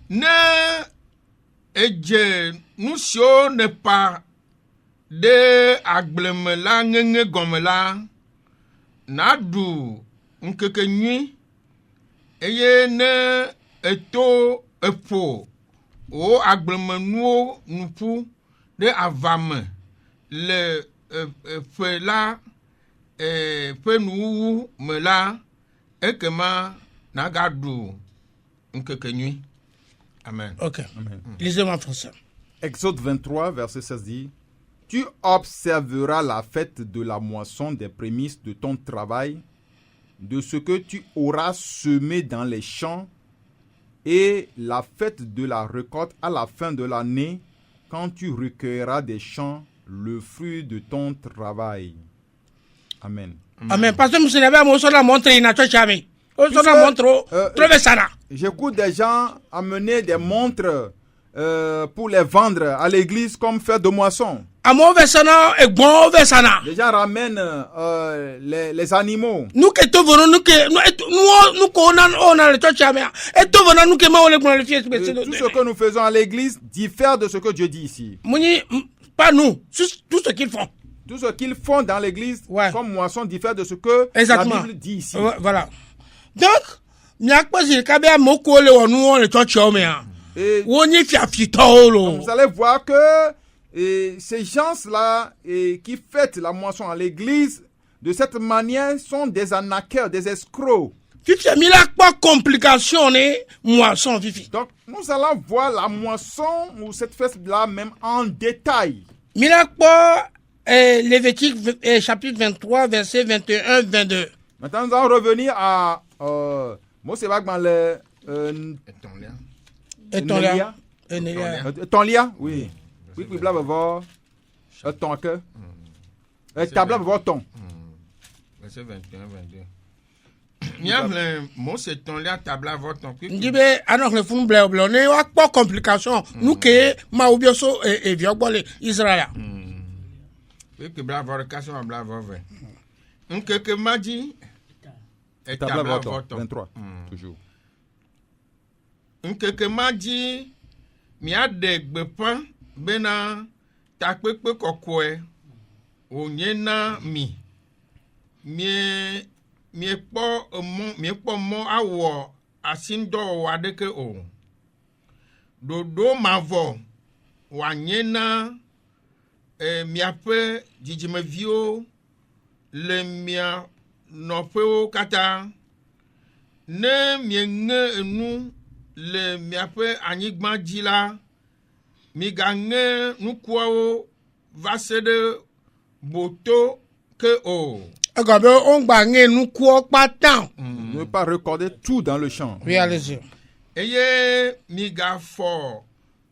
Ne eje nous sio ne pas de agblemela ngenge gomela na du nkeke nyi eye ne eto epo o agblemenuo nupu de avame le fe la fe nuwu me la ekema na ga du nkeke nyi. Amen. Ok. Lisez-moi en français. Exode 23, verset 16 dit: Tu observeras la fête de la moisson des prémices de ton travail, de ce que tu auras semé dans les champs, et la fête de la récolte à la fin de l'année, quand tu recueilleras des champs le fruit de ton travail. Amen. Amen. Parce que monsieur n'avait pas la montre il n'a pas jamais. On s'en a montré trouvé ça là. J'écoute des gens amener des montres pour les vendre à l'église comme fête de moisson. Amo vesana et bon vesana. Les gens ramènent les animaux. Nous que tout venons nous que nous qu'on a le touch jamais. Et tout venons nous que ma on le fier. Tout ce que nous faisons à l'église diffère de ce que Dieu dit ici. Moni pas nous, tout ce qu'ils font. Tout ce qu'ils font dans l'église comme moisson diffère de ce que exactement. La Bible dit ici. Voilà. Donc, miak pas il kabia moko le onu on le touch jamais. Woni fi afitolo. Vous allez voir que ces gens-là qui fêtent la moisson à l'église de cette manière sont des arnaqueurs, des escrocs. Fifi mi la pas complication moisson fifi. Donc nous allons voir la moisson ou cette fête-là même en détail. Mi la pas Lévitique chapitre 23 verset 21-22. Maintenant nous allons revenir à Mose dans le Etolia, oui. Oui, oui, bla bla ton que. Tabla bla ton. Verset 21-22. Miavle Mose Etolia tabla voton. Ndibe anok le fun blé blé ne wa pas complication. Nous que ma obioso et viobole Israël. Oui, que bla vocation bla vove. Un que maji tabla voton 23 toujours. Nkeke maji mi ade gbepa bena takpekpe kokoe onye na mi kpo mo awo asindo wadeke o dodo mavo wanye na miape jijimevio le mia nopeo kata ne mienge enu le miape anyigba dila mi gange nukuo vasede boto que o agabe on gba nge nukuo patan. Ne pas recorder tout dans le champ. Oui, allez-y. Eye mi ga fo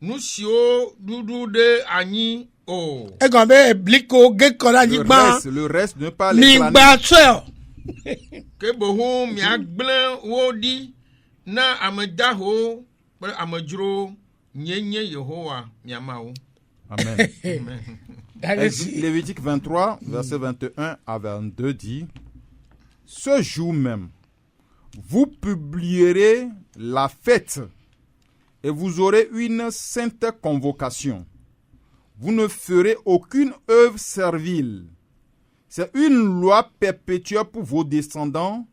nusio dudu de anyi o agabe bliko ge kola anyigba. Le reste ne pas les mi gba so que bohum mi agble wodi na amedaho amedro nyenye Yehowa miamao. Amen. Lévitique 23 verset 21 à 22 dit: Ce jour même vous publierez la fête et vous aurez une sainte convocation. vous ne ferez aucune œuvre servile. C'est une loi perpétuelle pour vos descendants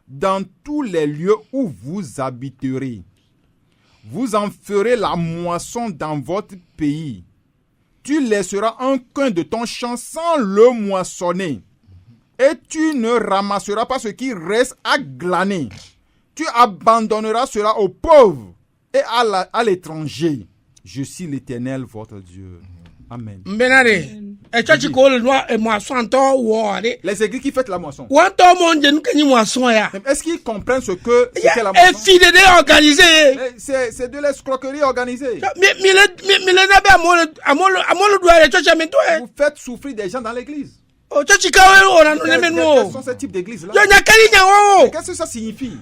dans tous les lieux où vous habiterez. Vous en ferez la moisson dans votre pays. Tu laisseras un coin de ton champ sans le moissonner. Et tu ne ramasseras pas ce qui reste à glaner. Tu abandonneras cela aux pauvres et à l'étranger. Je suis l'Éternel, votre Dieu. Amen. Les églises qui font la moisson. Est-ce qu'ils comprennent ce que c'est la moisson? C'est de l'escroquerie organisée. Vous faites souffrir des gens dans l'église. Quels sont ces types d'églises-là? Qu'est-ce que ça signifie?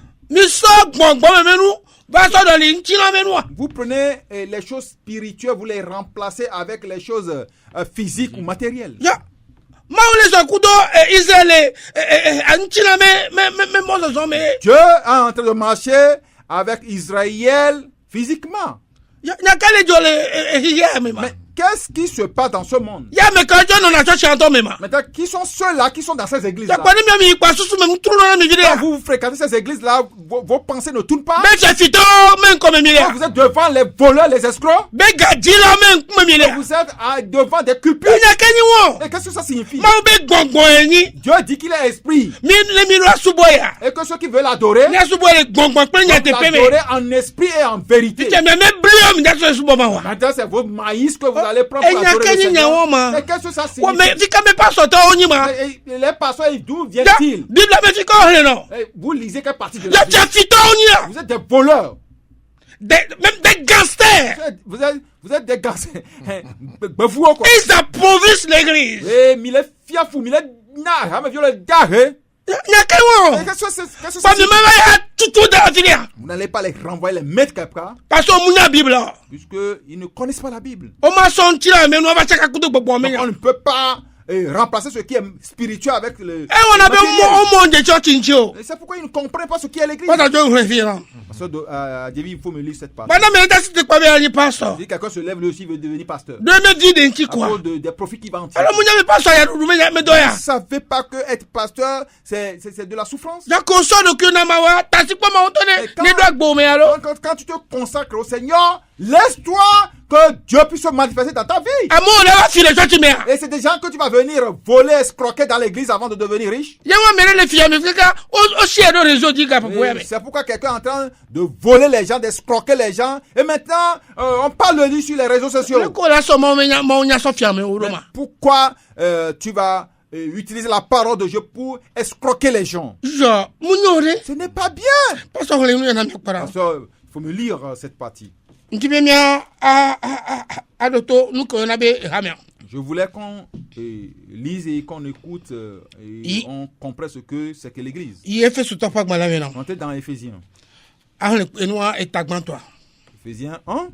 Vous prenez les choses spirituelles, vous les remplacez avec les choses physiques ou matérielles. Dieu est en train de marcher avec Israël physiquement. Mais qu'est-ce qui se passe dans ce monde? Maintenant, qui sont ceux-là qui sont dans ces églises-là? Quand vous fréquentez ces églises-là, vos pensées ne tournent pas. Quand vous êtes devant les voleurs, les escrocs, vous êtes devant des culpés. Et qu'est-ce que ça signifie? Dieu dit qu'il est esprit. Et que ceux qui veulent l'adorer, l'adorer en esprit et en vérité. Maintenant, c'est vos maïs que vous allez prendre pour adorer le Seigneur. Mais qu'est-ce que ça signifie? Les pasteurs, d'où viennent-ils? Vous lisez quelle partie de la Bible? Vous êtes des voleurs. Même des gangsters. Vous êtes des gangsters. Ils applaudissent l'église. Vous n'allez pas les renvoyer, les mettre quelque part. Puisqu'ils ne connaissent pas la Bible. On ne peut pas remplacer ce qui est spirituel avec le. C'est pourquoi ils ne comprennent pas ce qui est l'église. Il faut me lire cette parole. Si quelqu'un se lève lui aussi, il veut devenir pasteur. À cause des profits qu'il va en tirer. Vous ne savez pas que être pasteur, c'est de la souffrance. Quand tu te consacres au Seigneur, laisse-toi que Dieu puisse se manifester dans ta vie. Et c'est des gens que tu vas venir voler, escroquer dans l'église avant de devenir riche. C'est pourquoi quelqu'un est en train de voler les gens, d'escroquer les gens. Et maintenant, on parle de lui sur les réseaux sociaux. Mais pourquoi tu vas utiliser la parole de Dieu pour escroquer les gens? Ce n'est pas bien. Pasteur, il faut me lire cette partie. Je voulais qu'on lise et qu'on écoute et on comprenne ce que c'est que l'église. Entrez dans Éphésiens. Éphésiens 1.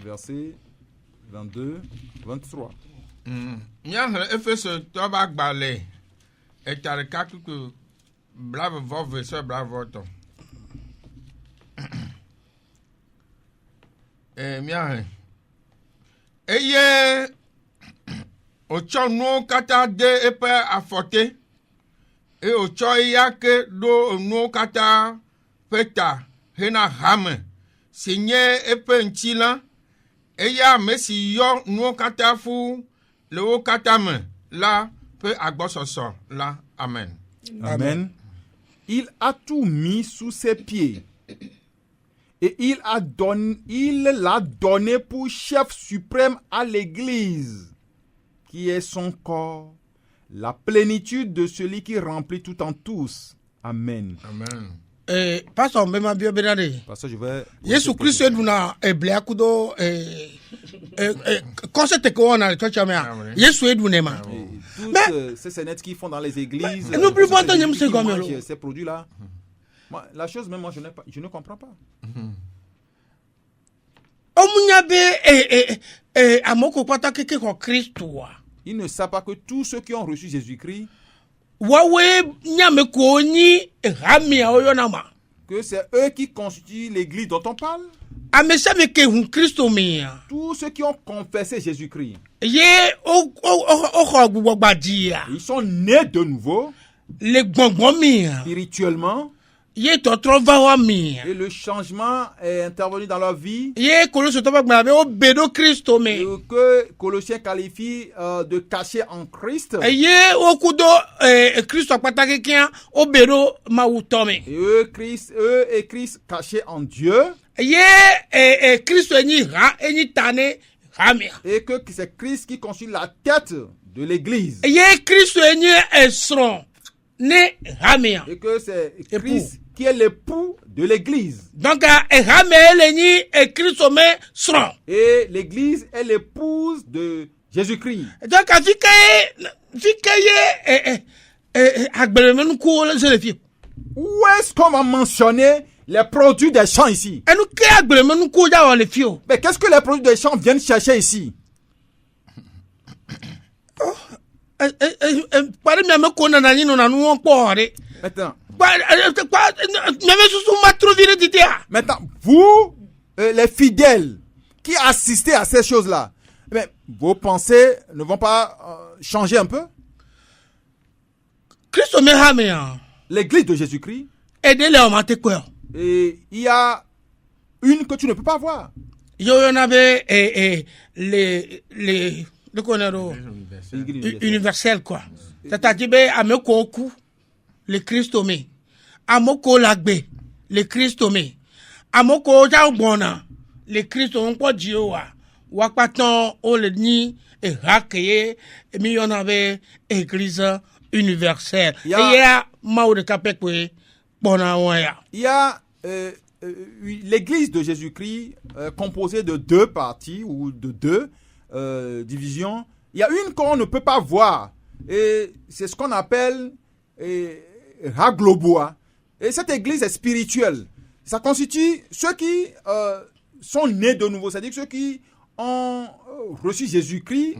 Verset 22, 23. Eye otsɔ nuwo katã de eƒe afɔte eye otsɔ eya ke ɖo nuwo katã ƒe ta hena hame si nye eƒe ŋutilã eya ame si yɔ nuwo katã ƒu le wo katã me la ƒe agbɔsɔsɔ la. Amen. Amen. Il a tout mis sous ses pieds. Et il l'a donné pour chef suprême à l'église, qui est son corps, la plénitude de celui qui remplit tout en tous. Amen. Amen. Pasteur, je vais. Jésus Christ est duna eblea kudo concept que on a le church mais Jésus est dunema. Toutes ces scénettes qu'ils font dans les églises. Nous plus pas entendre monsieur comme ces produits là. La chose même moi je ne comprends pas. Il ne savent pas que tous ceux qui ont reçu Jésus-Christ, que c'est eux qui constituent l'église dont on parle. amesa me ke hun Kristo me ya Tous ceux qui ont confessé Jésus-Christ, ye o gbogbo gbadia ils sont nés de nouveau, le gbongbon me ya spirituellement, ye totro va wa me ya et le changement est intervenu dans leur vie, ye Koloso to ba gba be o bedo Kristo me et que Colossiens qualifie de caché en Christ. ye o kudo Kristo pataki kian o bedo mawuto me Et eux et Christ cachés en Dieu, ye Kristo ni ha eni tane ha me ya et que c'est Christ qui constitue la tête de l'Église, ye Kristo ni esron ne ha me ya et que c'est Christ qui est l'époux de l'Église, donc ha me le ni Kristo me sron et l'Église est l'épouse de Jésus-Christ. donc fika ye agbelemenu ko le se fi Où est-ce qu'on va mentionner les produits des champs ici? enu ke agbelemenu ko ja wa le fi o Mais qu'est-ce que les produits des champs viennent chercher ici? pare mi me ko na na ni no na nu po re Maintenant, me susu ma trop vire ditia vous, les fidèles qui assistez à ces choses-là, mais vos pensées ne vont pas changer un peu? Kristo me ha me ya L'église de Jésus-Christ, ede le o ma te ko et il y a une que tu ne peux pas voir. yo na be le konero universel quoi c'est-à-dire be ameko ku le Kristo me amoko lagbe le Kristo me amoko ja gbona le Kristo npo Jehovah wa patan o le ni hakeye mi yo na be église universelle et ya maure kapekwe bona waya Il y a l'église de Jésus-Christ composée de deux parties ou de deux divisions. Il y a une qu'on ne peut pas voir et c'est ce qu'on appelle Hagloboa. Et cette église est spirituelle. Ça constitue ceux qui sont nés de nouveau, c'est-à-dire ceux qui ont reçu Jésus-Christ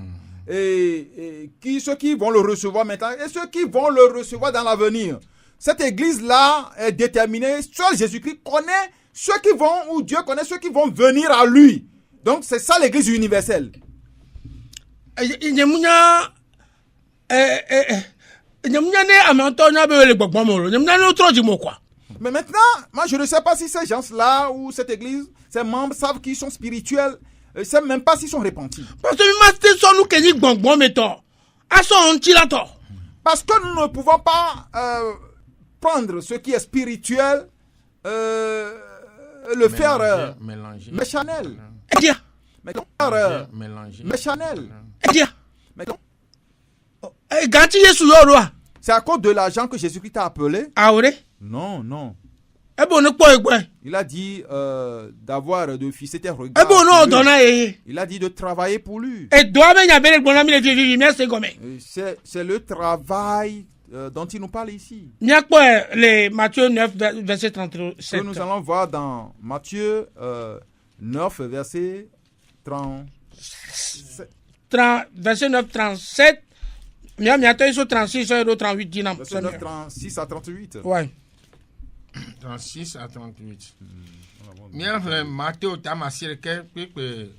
et ceux qui vont le recevoir maintenant et ceux qui vont le recevoir dans l'avenir. Cette église-là est déterminée. Seul Jésus-Christ connaît ceux qui vont, ou Dieu connaît ceux qui vont venir à lui. Donc c'est ça l'église universelle. Mais maintenant, moi je ne sais pas si ces gens-là ou cette église, ces membres savent qu'ils sont spirituels. Ils ne savent même pas s'ils sont repentis. Parce que nous ne pouvons pas prendre ce qui est spirituel, le faire méchanel. C'est à cause de l'argent que Jésus-Christ t'a appelé? Non, non. Il a dit d'avoir de fixer tes regards. Il a dit de travailler pour lui. C'est le travail dont il nous parle ici. Matthieu 9, verset 37. Que nous allons voir dans Matthieu 9, verset 37. Verset 9, 37. Verset 36 à 38. Ouais. 36 à 38. Mien le Matthieu tamasir ke pe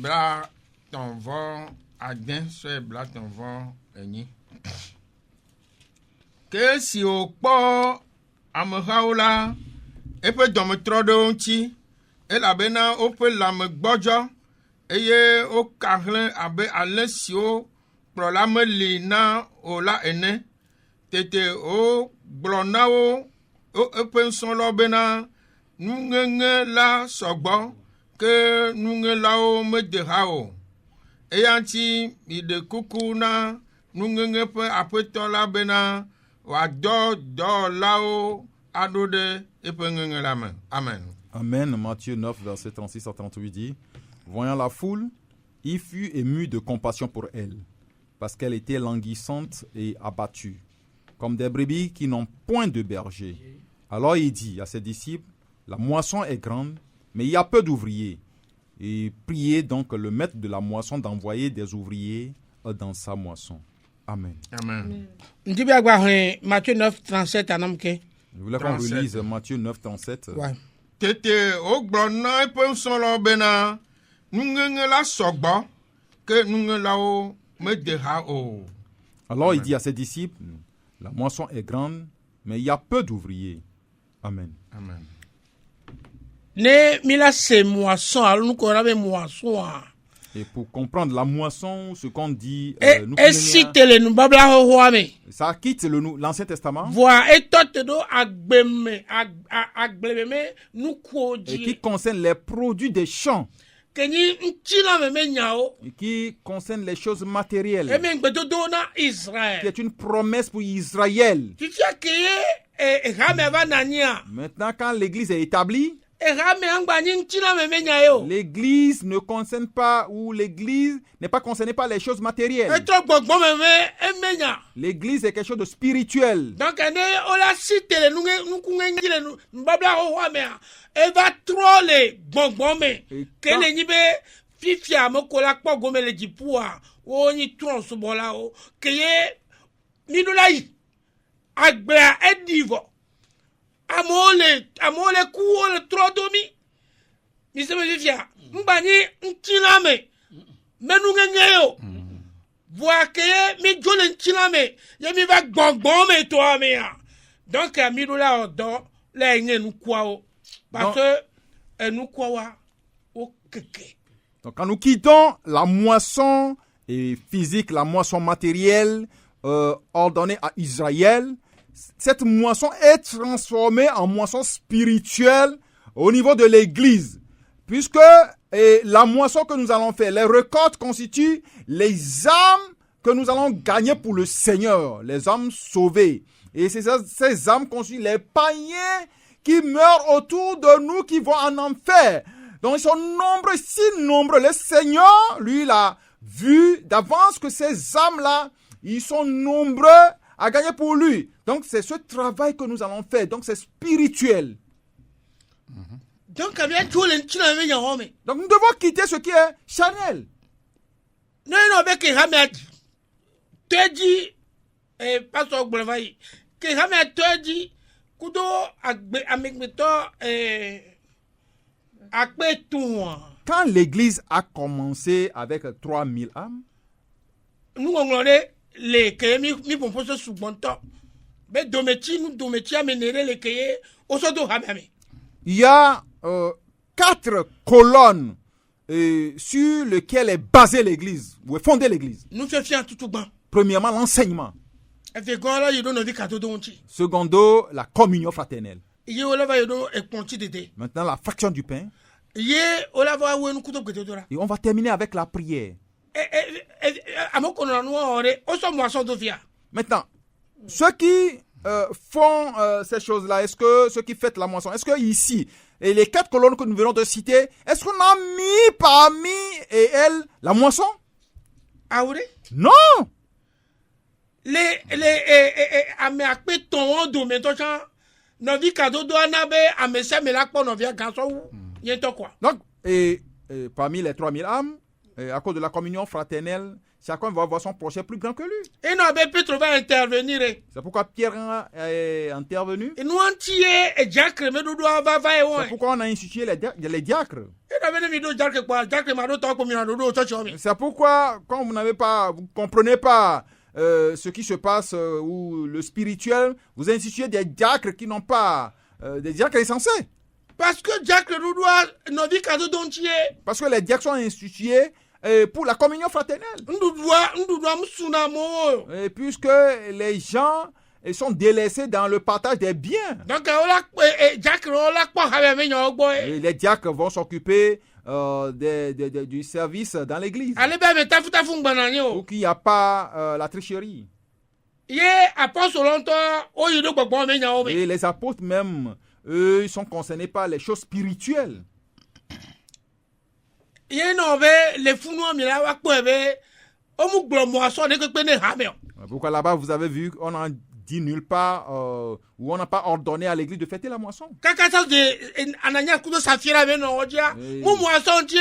bla ton vent adin so bla ton vent eni. Que si o po amhaula e pe dom trodo nti e la bena o pe la me gbojo eye o kahlen abe alesio pro la me lina o la ene tete o blonao o epenson lo bena nungenge la sogbo ke nunge lao me dehao eyanti mi de kukuna nungenge pe apeto la bena wa do lao adode epengenge la main. Amen. Amen. Matthieu 9 verset 36 à 38 dit: voyant la foule, il fut ému de compassion pour elle, parce qu'elle était languissante et abattue, comme des brebis qui n'ont point de berger. Alors il dit à ses disciples: la moisson est grande, mais il y a peu d'ouvriers. Et priez donc le maître de la moisson d'envoyer des ouvriers dans sa moisson. Amen. Amen. Matthieu 9, 37 à Namke. Je voulais qu'on relise Matthieu 9, 37. Ouais. tete o gblɔ na eƒe nusrɔ̃lawo bena nuŋeŋe la sɔgbɔ ke nuŋelawo mede ha o. Alors il dit à ses disciples, la moisson est grande, mais il y a peu d'ouvriers. Amen. Amen. Ne mila se moisson alors nous connaissons moisson. Et pour comprendre la moisson, ce qu'on dit, Et cite le nous babla ho ame. ça quitte l'Ancien Testament. Voa et tot do agbeme agbleme nous Et koji. qui concerne les produits des champs, Kenyi nchila me nyao. et qui concerne les choses matérielles, Eme ngbedo do na qui Israël. est une promesse pour Israël. Fifia keye rame va nania. Maintenant, quand l'Église est établie, Rame angba nyi nchila me nyayo. l'Église ne concerne pas, ou l'Église n'est pas concernée par les choses matérielles. Etro gbogbo me emenya. L'Église est quelque chose de spirituel. Donc ane ola cite le nukunge ngile mbabla ho ame. Eva trole gbogbo me. Et Kele nyibe fifia mo kola kpo gome le jipua. O ni tron so bola o. Keye minula yi. Agbea edivo. Amole kuo le trodomi. Mi se me fifia. Mbani ntiname. Menu ngeyo. Voa keye mi jole ntiname. Ye mi va gbogbo me to ame ya. Donc minula odo le nge nu kwa o. Parce que nous quoi au keke. Donc quand nous quittons la moisson physique, la moisson matérielle ordonnée à Israël, cette moisson est transformée en moisson spirituelle au niveau de l'Église. Puisque la moisson que nous allons faire, les récoltes constituent les âmes que nous allons gagner pour le Seigneur, les âmes sauvées. Et ces âmes constituent les païens qui meurent autour de nous, qui vont en enfer. Donc ils sont nombreux, si nombreux. Le Seigneur, lui, il a vu d'avance que ces âmes-là, ils sont nombreux à gagner pour lui. Donc c'est ce travail que nous allons faire. Donc c'est spirituel. Donc nous devons quitter ce qui est charnel. Non, avec Hamed, Teddy, et Pastor Boulevard, que Hamed Teddy, Kudo, Amigmeto, Akbetou. Quand l'église a commencé avec 3000 âmes, nous avons les Kémi, mi pomposo sous bon temps. Mais Dometi, nous Dometi amènerait les Kéé au Sodo Hamame. il y a 4 colonnes sur lesquelles est basée l'église, ou est fondée l'église. Nous faisons tout bon. Premièrement, l'enseignement. Secondo, la communion fraternelle. Maintenant, la fraction du pain. Et on va terminer avec la prière. Maintenant, ceux qui font ces choses-là, est-ce que ceux qui fêtent la moisson, est-ce que ici, et les 4 colonnes que nous venons de citer, est-ce qu'on a mis parmi elles la moisson? Non! Donc, parmi les 3000 âmes, à cause de la communion fraternelle, chacun va voir son prochain plus grand que lui. Et non, Pétre va intervenir. C'est pourquoi Pierre est intervenu. Et nous entiers, c'est pourquoi on a institué les diacres. C'est pourquoi, quand vous ne comprenez pas ce qui se passe ou le spirituel, vous instituez des diacres qui n'ont pas des diacres insensés. Parce que les diacres sont institués pour la communion fraternelle. Et puisque les gens sont délaissés dans le partage des biens. Donc, et les diacres vont s'occuper du service dans l'église. Pour qu'il n'y a pas la tricherie. Et les apôtres même, eux, ils sont concernés par les choses spirituelles. Pourquoi là-bas, vous avez vu, on a dit nulle part où on n'a pas ordonné à l'église de fêter la moisson. Kaka ça de Anania kudo Safira ben on dit mon moisson Dieu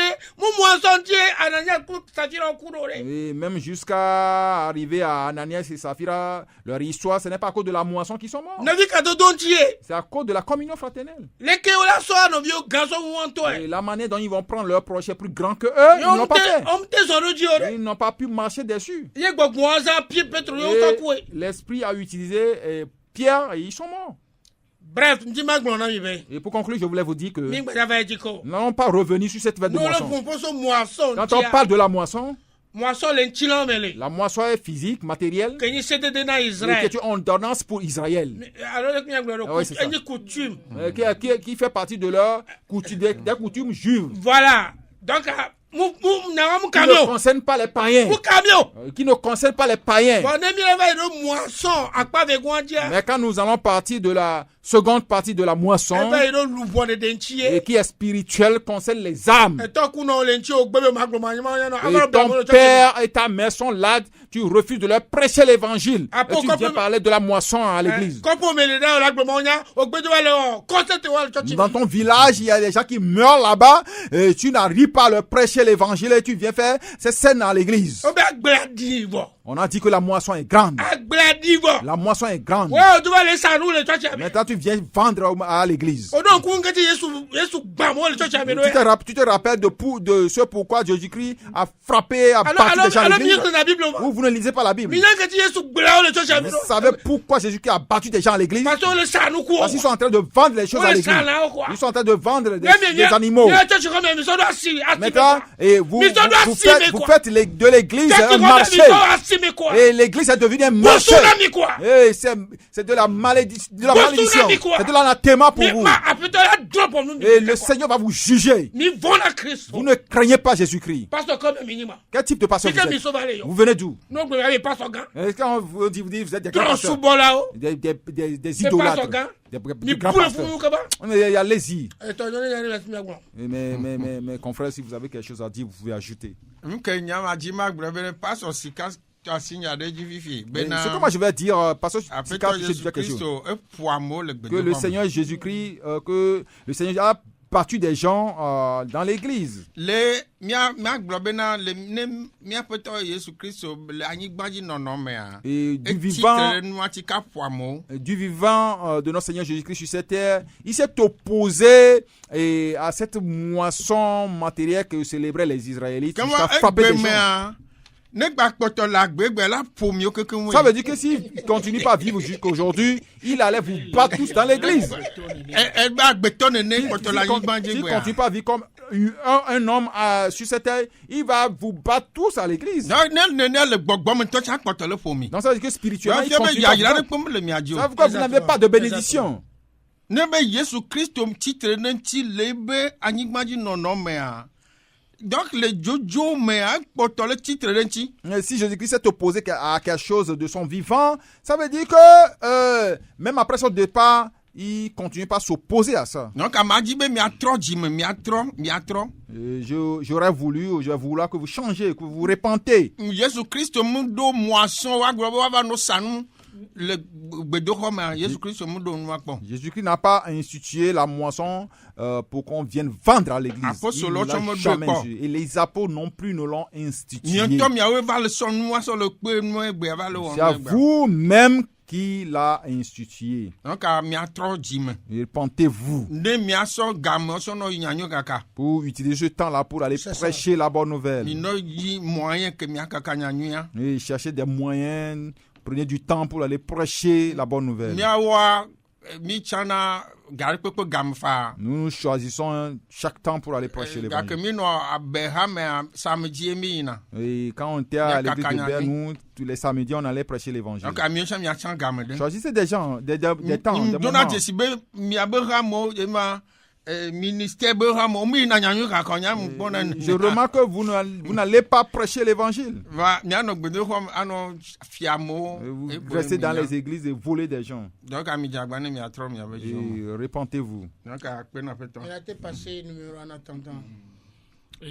Anania kudo Safira kudo re. Et même jusqu'à arriver à Ananias et Saphira, leur histoire, ce n'est pas à cause de la moisson qu'ils sont morts. Navi kado don Dieu. C'est à cause de la communion fraternelle. Les que ola so no vieux garçon ou toi. Et la manière dont ils vont prendre leur projet plus grand que eux, ils n'ont pas fait. On te zoro Dieu. Ils n'ont pas pu marcher dessus. Ye gbogboaza pied pétrole yo Et takwe. l'esprit a utilisé Pierre et ils sont morts. Bref, ndima gbona yibe. Et pour conclure, je voulais vous dire que Mi gba va diko. nous n'allons pas revenir sur cette fête de Nous le moisson. proposo moisson. Quand on parle de la moisson, moisson l'entilon mele. la moisson est physique, matérielle, Que ni cede de na et Israël. qui est une ordonnance pour Israël. Alors que mi gboro Ah ouais, c'est ça. une coutume. Qui fait partie de leur coutume, des coutumes juives. Voilà. Donc mu na mu Qui ne camion. concernent pas les païens. Mu camion. Qui ne concernent pas les païens. Bon, ne mi va de moisson akpa ve gwandia. Mais quand nous allons partir de la seconde partie de la moisson, Va de lubon de dentie. et qui est spirituelle, concerne les âmes. Et tant qu'on a l'entie au gbebe magloma nyama yana. Et ton père et ta mère sont là, tu refuses de leur prêcher l'évangile. Ah, Et tu viens parler de la moisson à l'église. Kopo mele da la gboma nya au gbede wa le concert wa le church. Dans ton village, il y a des gens qui meurent là-bas, et tu n'arrives pas à leur prêcher l'évangile et tu viens faire ces scènes à l'église. O be agbladi bo. On a dit que la moisson est grande. Agbladi bo. La moisson est grande. Ouais, tu vas les sanu le church. Maintenant, tu viens vendre à l'église. O don ku ngati Yesu gba mo le church abe no. Tu te rappelles de ce pourquoi Jésus-Christ a frappé, a battu des gens à l'église? Ou vous ne lisez pas la Bible? Vous savez pourquoi Jésus-Christ a battu des gens à l'église? Parce qu'ils sont en train de vendre les choses à l'église. Ils sont en train de vendre des animaux. Maintenant, et vous faites de l'église un marché. Et l'église est devenue un marché. Et c'est de la malédiction. C'est de l'anathème pour vous. Et le Seigneur va vous juger. Vous ne craignez pas Jésus-Christ. Quel type de pasteur vous êtes? Vous venez d'où? Et quand vous dites vous êtes des grands pasteurs, des idolâtres, des grands pasteurs. Mais allez-y. Mes confrères, si vous avez quelque chose à dire, vous pouvez ajouter. Ce que moi je vais dire, pasteur Sika, je sais quelque chose. Que le Seigneur Jésus-Christ, que le Seigneur a battu des gens dans l'église. Et du vivant de notre Seigneur Jésus-Christ sur cette terre, il s'est opposé à cette moisson matérielle que célébraient les Israélites jusqu'à frapper des gens. Ça veut dire que s'il ne continue pas à vivre jusqu'aujourd'hui, il allait vous battre tous dans l'église. S'il ne continue pas à vivre comme un homme sur cette terre, il va vous battre tous à l'église. Donc ça veut dire que spirituellement, il continue pas. Ça veut dire que vous n'avez pas de bénédiction. Donc, le Jojo, mais le titre si Jésus-Christ s'est opposé à quelque chose de son vivant, ça veut dire que même après son départ, il ne continue pas à s'opposer à ça. Donc, j'aurais voulu que vous changez, que vous vous repentez. Jésus-Christ, Jésus-Christ n'a pas institué la moisson pour qu'on vienne vendre à l'église. Et les apôtres non plus ne l'ont institué. C'est à vous-même qui l'a institué. Repentez-vous pour utiliser ce temps-là pour aller prêcher la bonne nouvelle. Et chercher des moyens. Prenez du temps pour aller prêcher la bonne nouvelle. Nous choisissons chaque temps pour aller prêcher l'évangile. Et quand on était à l'église de Ber, nous, tous les samedis, on allait prêcher l'évangile. Choisissez des gens, des temps, des moments. Je remarque que vous n'allez pas prêcher l'évangile. Vous restez dans les églises et volez des gens. Et repentez-vous. Il a été passé numéro en attendant. Tout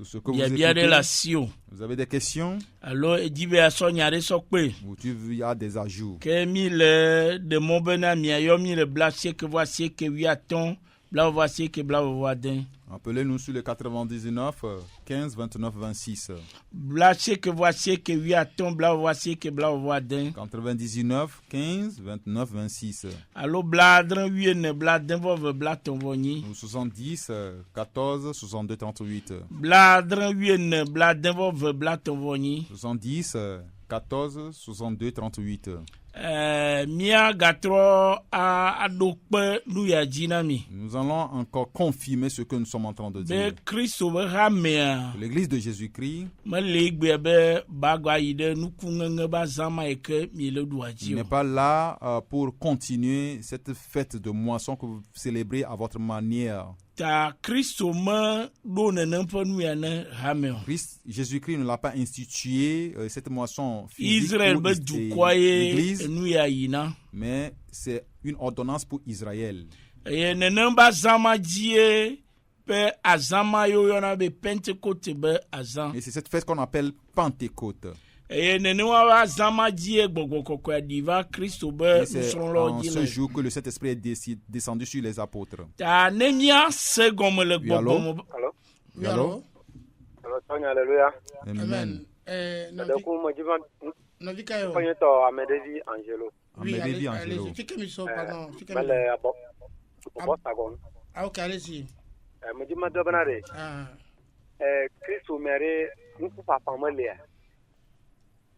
ce que vous bien écoutez, relation. vous avez des questions Alors, il dit bien soigner sokpe. ou tu y a des ajouts. Que mille de mon benami yo mille blaché que voici que 8 ton, bla voici que bla voadin. Appelez-nous sur le 99 15 29 26. Blaché que voici que 8 ton, bla voici que bla voadin. 99 15 29 26. Alors bladran 8 ne bladin vo blaton voni. Ou 70 14 62 38. Bladran 8 ne bladin vo blaton voni. 70 14 62 38. Mia gatro a dokpe luya jinami. Nous allons encore confirmer ce que nous sommes en train de dire. Be Christo be ramea. L'église de Jésus-Christ Me legbe be bagwa ide nukungenge ba zama eke mi le douaji. n'est pas là pour continuer cette fête de moisson que vous célébrez à votre manière. Ta Christo me donne n'importe ne ramea. Jésus-Christ ne l'a pas institué, cette moisson physique Israël pour be du kwaye l'Église, nuya yina. mais c'est une ordonnance pour Israël. E nenamba zama die pe azama yo yona be Pentecôte be azam. Et c'est cette fête qu'on appelle Pentecôte. Et nenwa zama die gbogokoko diva Christo be Et c'est usronlo en ce dile. jour que le Saint-Esprit est descendu sur les apôtres. Ta nemia se gomme le Oui, allô? gbogbo. Allô? Oui, allô? Tony, alléluia. Amen. Donc, moi, je vais Navikayo. prendre ton Amédévi Angelo. Oui, Amédévi allez, Angelo. allez-y. Fika miso, pardon. Fika Mais miso. le bon, bon, seconde. Ah, ok, allez-y. Me dis, ma demande, Ah. Christ ou Mary, nous ne pouvons pas parler.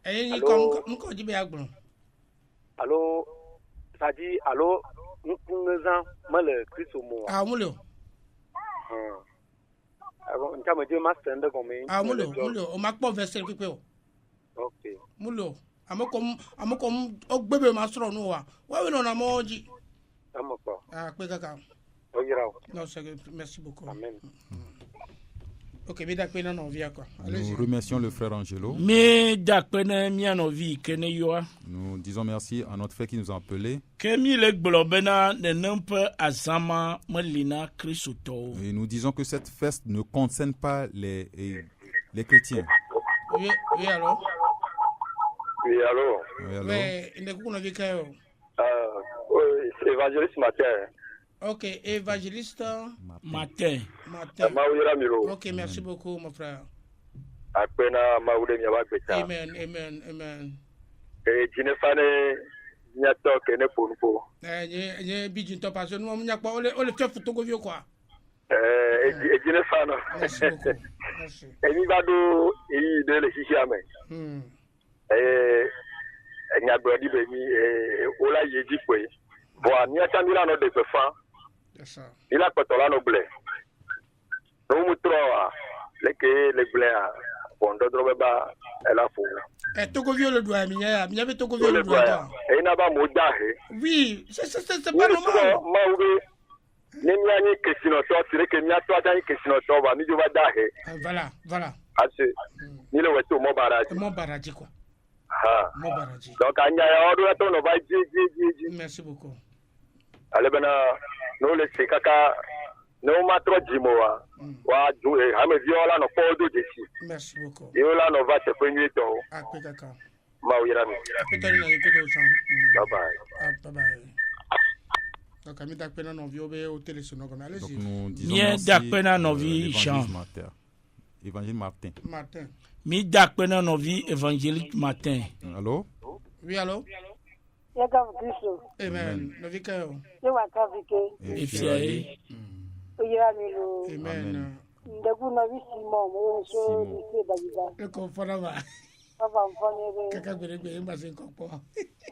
Eh, ni Allô? kon nko di be agbon. Allô? Ça dit, allô? Nous pouvons mal Christ ou moi. Ah, mulio. On t'a me dit, ma sende comme Ah, mulio. O makpo verset pipe o. Ok. Mulio. Amokom ogbebe ma soro no wa. Wa we no na moji. Amoko. Ah, pe kaka. Oyirao. Non, c'est merci beaucoup. Amen. Ok, mais d'accord, non, via quoi. Nous Allez-y. remercions le frère Angelo. Mais d'accord, mia no vi kene yo. Nous disons merci à notre frère qui nous a appelés. Kemi le globena ne nempe azama melina Christo. Et nous disons que cette fête ne concerne pas les chrétiens. Oui, oui, alors. Oui, allô? Oui, alors? Mais il ne connaît pas que. C'est évangéliste matin. Ok, évangéliste matin. Maouyera Miro. Ok, merci beaucoup, mon frère. Akpena Maoule Miabagbeta. Amen, amen, amen. Jinefane Nyato Kene Ponpo. Je bijin to parce que nous on y a pas on le fait photographie quoi. Jinefano. Merci beaucoup. Merci. Emi bado eyi de le sisiame. Nyagbadi be mi ola yeji pe. Bo ani atamila no de befa. C'est ça. Il a kotola no ble. No mutroa leke le ble a bondo drobe ba ela fo. Togo vieux le doigt mi avait togo vieux Le le doigt. doya. E na ba mo dahe. Oui, c'est pas normal. Maoube ni mi ani kesino to sire ke mi ato adani kesino to ba mi jo ba dahe. Voilà. Ase ni le weto mo baraji. Mon baraji quoi. Ha. Mon baraji. Donc anya ya odo to no ba ji. Merci beaucoup. Ale bana no le se kaka no matro jimoa. Wa ju e ha me viola no podo jesi. Merci beaucoup. Yola no va te penyu to. Après kaka. Ma uyira mi. Peut-être na écoute ça. Bye bye. Bye bye. Donc ami dakpena no vio be au téléphone comme Donc allez-y. nous disons Mien merci dakpena no vi Jean. Évangile Martin. Martin. Mi dakpena no vi évangélique matin. Allô? Oui, allô? Yaka Kristo. Amen. No vi kayo. Ye wakafike. Efiaye. Oyira milo. Amen. Ndegu na visimo mo so bise bagiba. Eko fana ba. Papa mfone be. Kaka gbere mba se nkopo.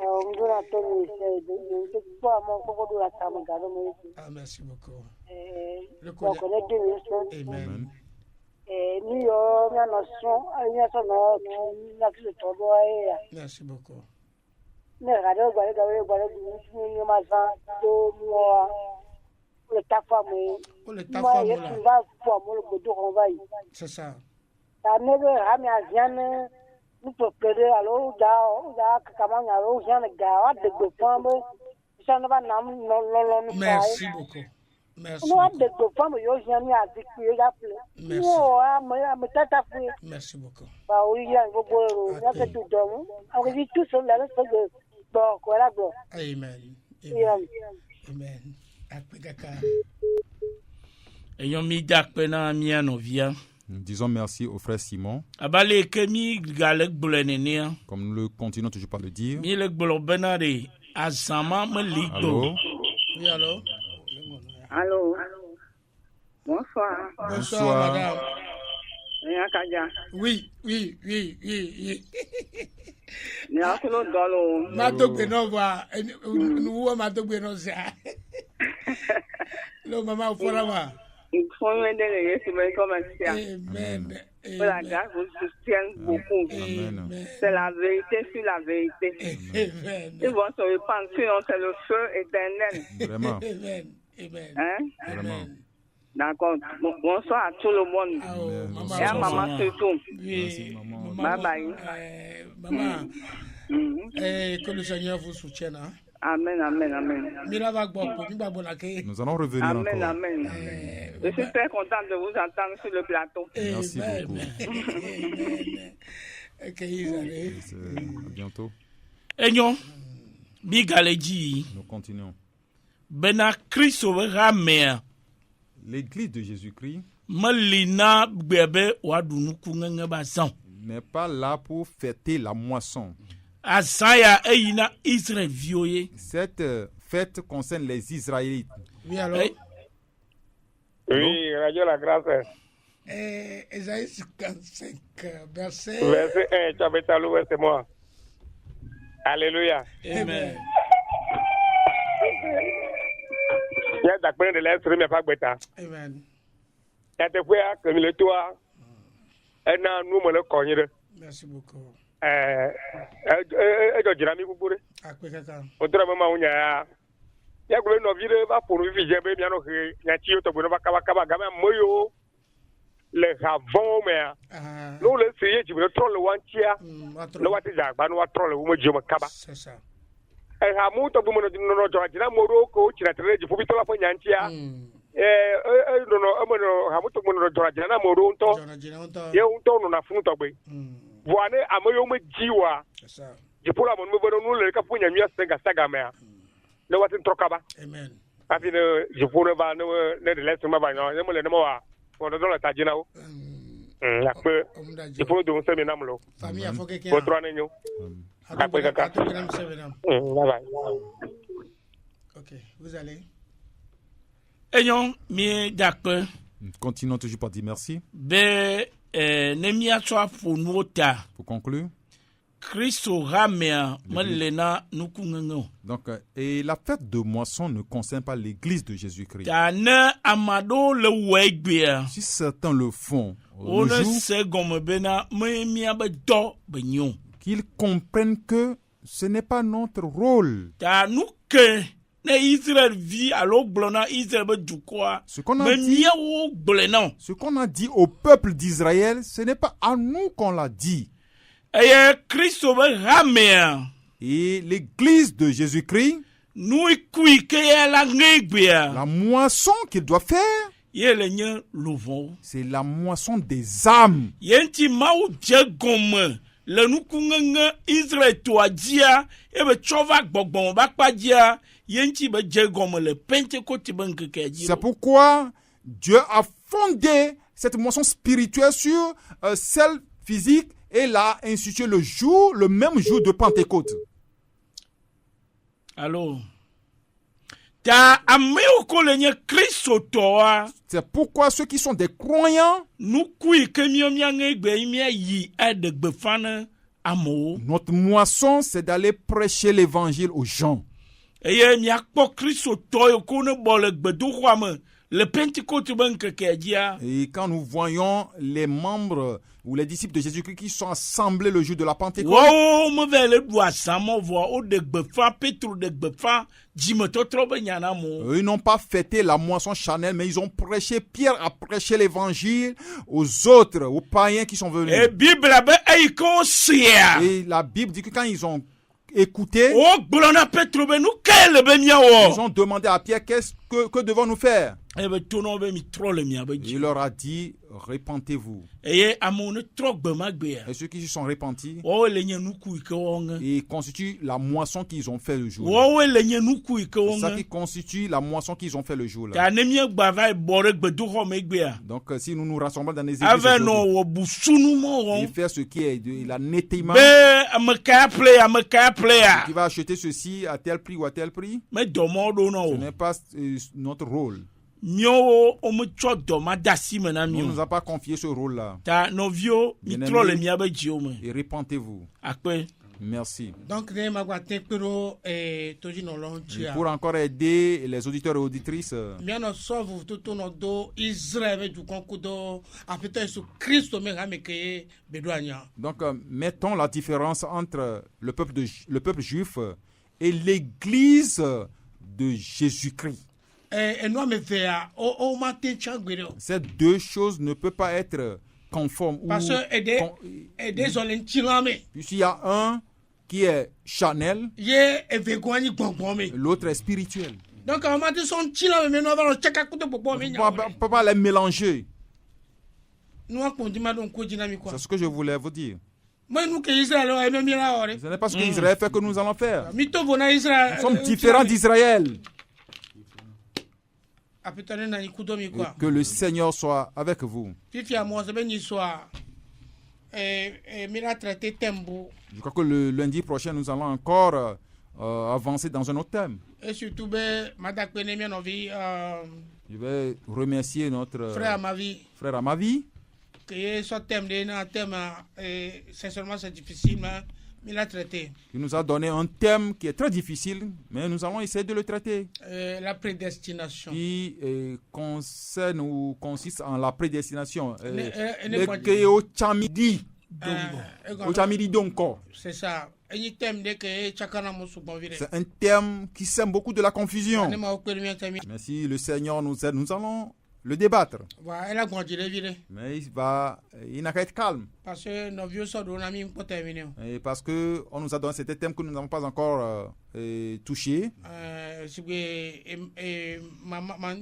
Ngona toni se de yo po amo ko do la tama garo mo. Ah, merci beaucoup. Le ko de de Amen. Ni yo na no so no na ki to do ya. Merci beaucoup. Ne garo gare ni ma sa do mo le tafa mo. Le tafa mo la. Va pour mo le do on va. C'est ça. Ta nebe hami aziane ni to pere alo da kama nyaro ziane ga wa de gbe fambe sana ba nam no. Merci beaucoup. Merci Nous, on beaucoup. des femmes, ils ont jamais à dire que les appelés. Merci. Nous, tata fouille. Merci beaucoup. Bah oui, il y a un beau, il y a fait tout d'homme. On dit tout sur la liste de bon, voilà, bon. Amen. Yeah. Amen. Akpekaka. Eyon mi dakpe na mi anovia. Nous disons merci au frère Simon, Abale ke mi galek bulenene. comme nous le continuons toujours par le dire. Mi lek bulo benade azama me ligdo. Allô? Oui, allô? Allô. Bonsoir. Bonsoir, madame. Rien qu'à dire. Oui. Ni a kulo dolo. Matogbe no va. Nous matogbe no ça. Lo maman fora va. Il faut me donner les semaines commerciales. Amen. Que la grâce vous soutienne beaucoup. Amen. C'est la vérité sur la vérité. Amen. Ils vont se répandre, sinon c'est le feu éternel. Vraiment. Amen. Hein? Vraiment. D'accord. Bonsoir à tout le monde. Ah, oh, maman. Et à maman surtout. Oui. Maman. Maman. Bye Maman. Mhm. Que le Seigneur vous soutienne. Hein? Amen, amen, amen. Mila va gbọ́ nígbà gbọ́ la ké. Nous allons revenir Amen, encore. amen. Je suis très content de vous entendre sur le plateau. Merci Amen. beaucoup. Amen. Ok, Isale. À bientôt. Eyon bi galeji Nous continuons. bena Kristo ramea. L'église de Jésus-Christ Melina gbebe wadunuku ngenge bazan. n'est pas là pour fêter la moisson. Asaya eyina Israel vioye. Cette fête concerne les Israélites. Oui, alors. Hey. Oui, Radio La Grâce. Esaïe 55, verset. Verset 1, chapitre loué, c'est moi. Alléluia. Amen. Il y a d'accueillir de l'esprit, mais pas bêta. Amen. Il y a des fois que le toit, et non, nous, me le connaissons. Merci beaucoup. Et de Jirami Bouré. Akpekaka. Autre moment où il y a. Il y a une vie de va pour nous vivre bien, il y a un tio, tu peux pas kaba, gamin, moyo. Le savon, mais. Nous, le sérieux, tu veux trop le one tiers. Le what is that? Nous, trop le woman, Jim Kaba. C'est ça. Et à mon temps, nous, nous, Georgina Morocco, tu as traité du Fubito la Pognantia. Hamuto Georgina Moronto. Il y a un ton, on a foutu. Voilà, à moi, Jiwa. C'est ça. Je pourrais nous le Capunia, Sagamea. Le what in Trocaba. Amen. Afin de je pourrais pas nous laisser ma bagnole, je me le nomme. On a dans la Tajina. La peu. Je pourrais donc se ménamer. Famille a foqué qui a. Votre année. Ok, vous allez. Eyon mi dakpe Nous continuons toujours par dire merci. be nemia so afonota. Pour conclure. Kristo ramea melena nuku ngenge. Donc, et la fête de moisson ne concerne pas l'église de Jésus-Christ. Ta ne amado le wegbea. Si certains le font, On le jour, se gomme bena me mia be do be nyon. qu'ils comprennent que ce n'est pas notre rôle. Ta nuke ne Israel vi alo blona Israel be dukwa. Ce qu'on a Me dit, mia wo blenon. ce qu'on a dit au peuple d'Israël, ce n'est pas à nous qu'on l'a dit. Eye Kristo be ramea. Et l'église de Jésus-Christ, Nou kui ke la ngegbea. la moisson qu'il doit faire, Yele nye lovon. c'est la moisson des âmes. Yenti mau je gomme. Le nuku ngenge Israel to adia. Ebe chova gbogbon bakpa dia. Yenti be je gomme le Pentecôte ben keke C'est pourquoi Dieu a fondé cette moisson spirituelle sur celle physique et l'a institué le même jour de Pentecôte. Alors, ta ameo ko le nye Kristo toa. C'est pourquoi ceux qui sont des croyants, Nou kui ke mia ngegbe mia yi ade gbefane amo. notre moisson, c'est d'aller prêcher l'évangile aux gens. Eye mia kpo Kristo toyo ko ne bole gbedokwame. Le Pentecôte ben keke dia. Et quand nous voyons les membres ou les disciples de Jésus-Christ qui sont assemblés le jour de la Pentecôte, Wow, me vele do asamo vo o de gbefa Petro de gbefa jimoto trobe nyana mo. ils n'ont pas fêté la moisson charnelle, mais ils ont prêché, Pierre a prêché l'évangile aux autres, aux païens qui sont venus. E Bible be eiko sia. Et la Bible dit que quand ils ont écouté, O gblona Petro be nu kele be mia ils wo. ont demandé à Pierre, que devons-nous faire? e be tono be mi tro le mia be Il leur a dit, répentez-vous. eye amone tro gbe magbe Et ceux qui se sont repentis, o le nye nuku ike wonge ils constituent la moisson qu'ils ont fait le jour. o le nye nuku ike C'est ça qui wonge constitue la moisson qu'ils ont fait le jour là. ta ne mi gba va bore gbe do ho me gbe a Donc si nous nous rassemblons dans les églises ave no aujourd'hui, wo busunu mo et won faire ce qui est de la nettement, be amaka play qui va acheter ceci à tel prix ou à tel prix, me do mo do no ce n'est pas notre rôle. mio o mo cho do ma dasi me na On ne mio nous a pas confié ce rôle-là. ta novio mi Bien-aimé. tro le mia be ji o me Et repentez-vous. akpe Merci. Donc, ne ma guate pero toji no Et lonchia. pour encore aider les auditeurs et auditrices, Miano sauve tout no do Israël du concours apeta su Christo me rameke bedouania. donc mettons la différence entre le peuple juif et l'église de Jésus-Christ. Et nous me fait au matin changwere. Ces deux choses ne peuvent pas être conformes. Parce que des olentilame. Puisqu'il y a un qui est charnel, Ye evegwani gbongbome. l'autre est spirituel. Donc on matin son chilame mais nous avons cheka kuto bobo On me ne peut pas les mélanger. Nous avons dit madon ko dinami quoi. C'est ce que je voulais vous dire. Moi nous que Israël a même mira ore. Ce n'est pas ce que Israël fait que nous allons faire. Mito vona Israël. Nous sommes différents d'Israël. Apetane na ikudo mi Et quoi. que le Seigneur soit avec vous. Fifi à moi, c'est bien histoire. Mira traité tembo. Je crois que le lundi prochain, nous allons encore avancer dans un autre thème. Et surtout, ben, Madak Benemia, nos vies, Je vais remercier notre frère à ma vie, frère Amavi que ce thème, un thème, sincèrement, c'est difficile, mais il a traité. qui nous a donné un thème qui est très difficile, mais nous allons essayer de le traiter. La prédestination. Qui concerne ou consiste en la prédestination. Ne pas Le au chamidi. Au chamidi donc. C'est ça. Et thème de que chacun a son bon. C'est un thème qui sème beaucoup de la confusion. Ne m'a pas Mais si le Seigneur nous aide, nous allons le débattre. Voilà, Mais il n'a qu'à être calme. parce que nos vieux sont donnés pour terminer. Et parce que on nous a donné cet thème que nous n'avons pas encore touché. Maman, Maman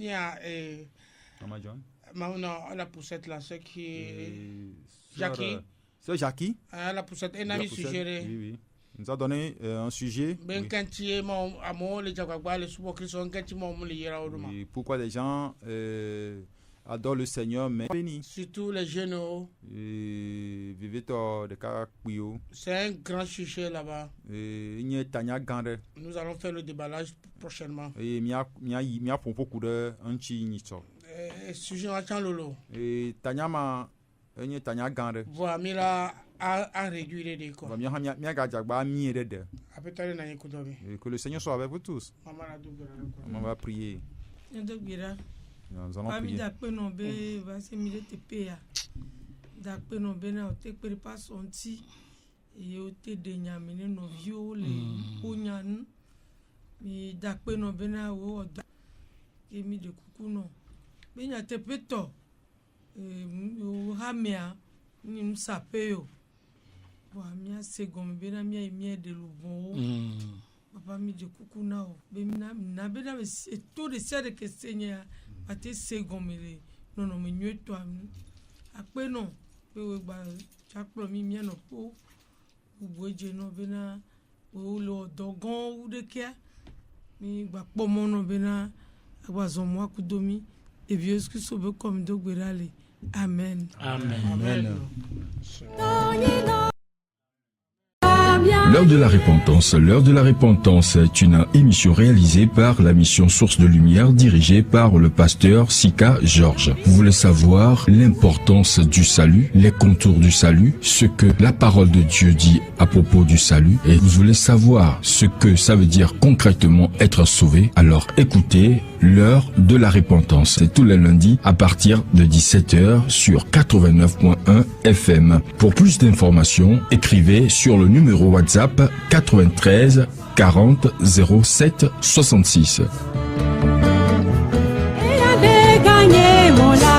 John. non, la poussette là, c'est qui Jackie. C'est Jackie. La poussette, un ami suggéré. Oui, oui. Il nous a donné un sujet. Ben quand tu es mon amour, les Jacques, les sous-christians, quand tu m'as oublié, Et pourquoi les gens adorent le Seigneur, mais béni. surtout les jeunes. Vivez de Kakakuyo. C'est un grand sujet là-bas. Il y a Tanya Gande. Nous allons faire le déballage prochainement. Et il y a pour beaucoup de anti nicho. Sujet à Chanlolo. Et Tanya ma il y a Tanya Gande. Voilà, mais là, à réduire les quoi. Que le Seigneur soit avec vous tous. On va prier. Nous allons prier. Dakpe no be va se mi te pea. Dakpe no be na o te pere pas onti e o te de nyamene no vio le onyan. Mi dakpe no be na o oda ke mi de kuku no. Be nya te peto o hamea ni msape yo. Wa mi a segom be na mi de lubon. Papa mi de kuku na o. Be mi na be na e to de sere ke senya ate segomele nono me nyeto akpe no pe we gba chapro mi no po ugboje no be na o lo dogon u de kia mi gba pomo no be na agbazo mo akudomi e vieux qui sobe comme dogberale amen amen. L'heure de la repentance. L'heure de la repentance est une émission réalisée par la mission Source de Lumière dirigée par le pasteur Sika Georges. Vous voulez savoir l'importance du salut, les contours du salut, ce que la parole de Dieu dit à propos du salut et vous voulez savoir ce que ça veut dire concrètement être sauvé, alors écoutez l'heure de la repentance. C'est tous les lundis à partir de 17h sur 89.1 FM. Pour plus d'informations, écrivez sur le numéro WhatsApp 93 40 07 66. Et avait gagné mon âme.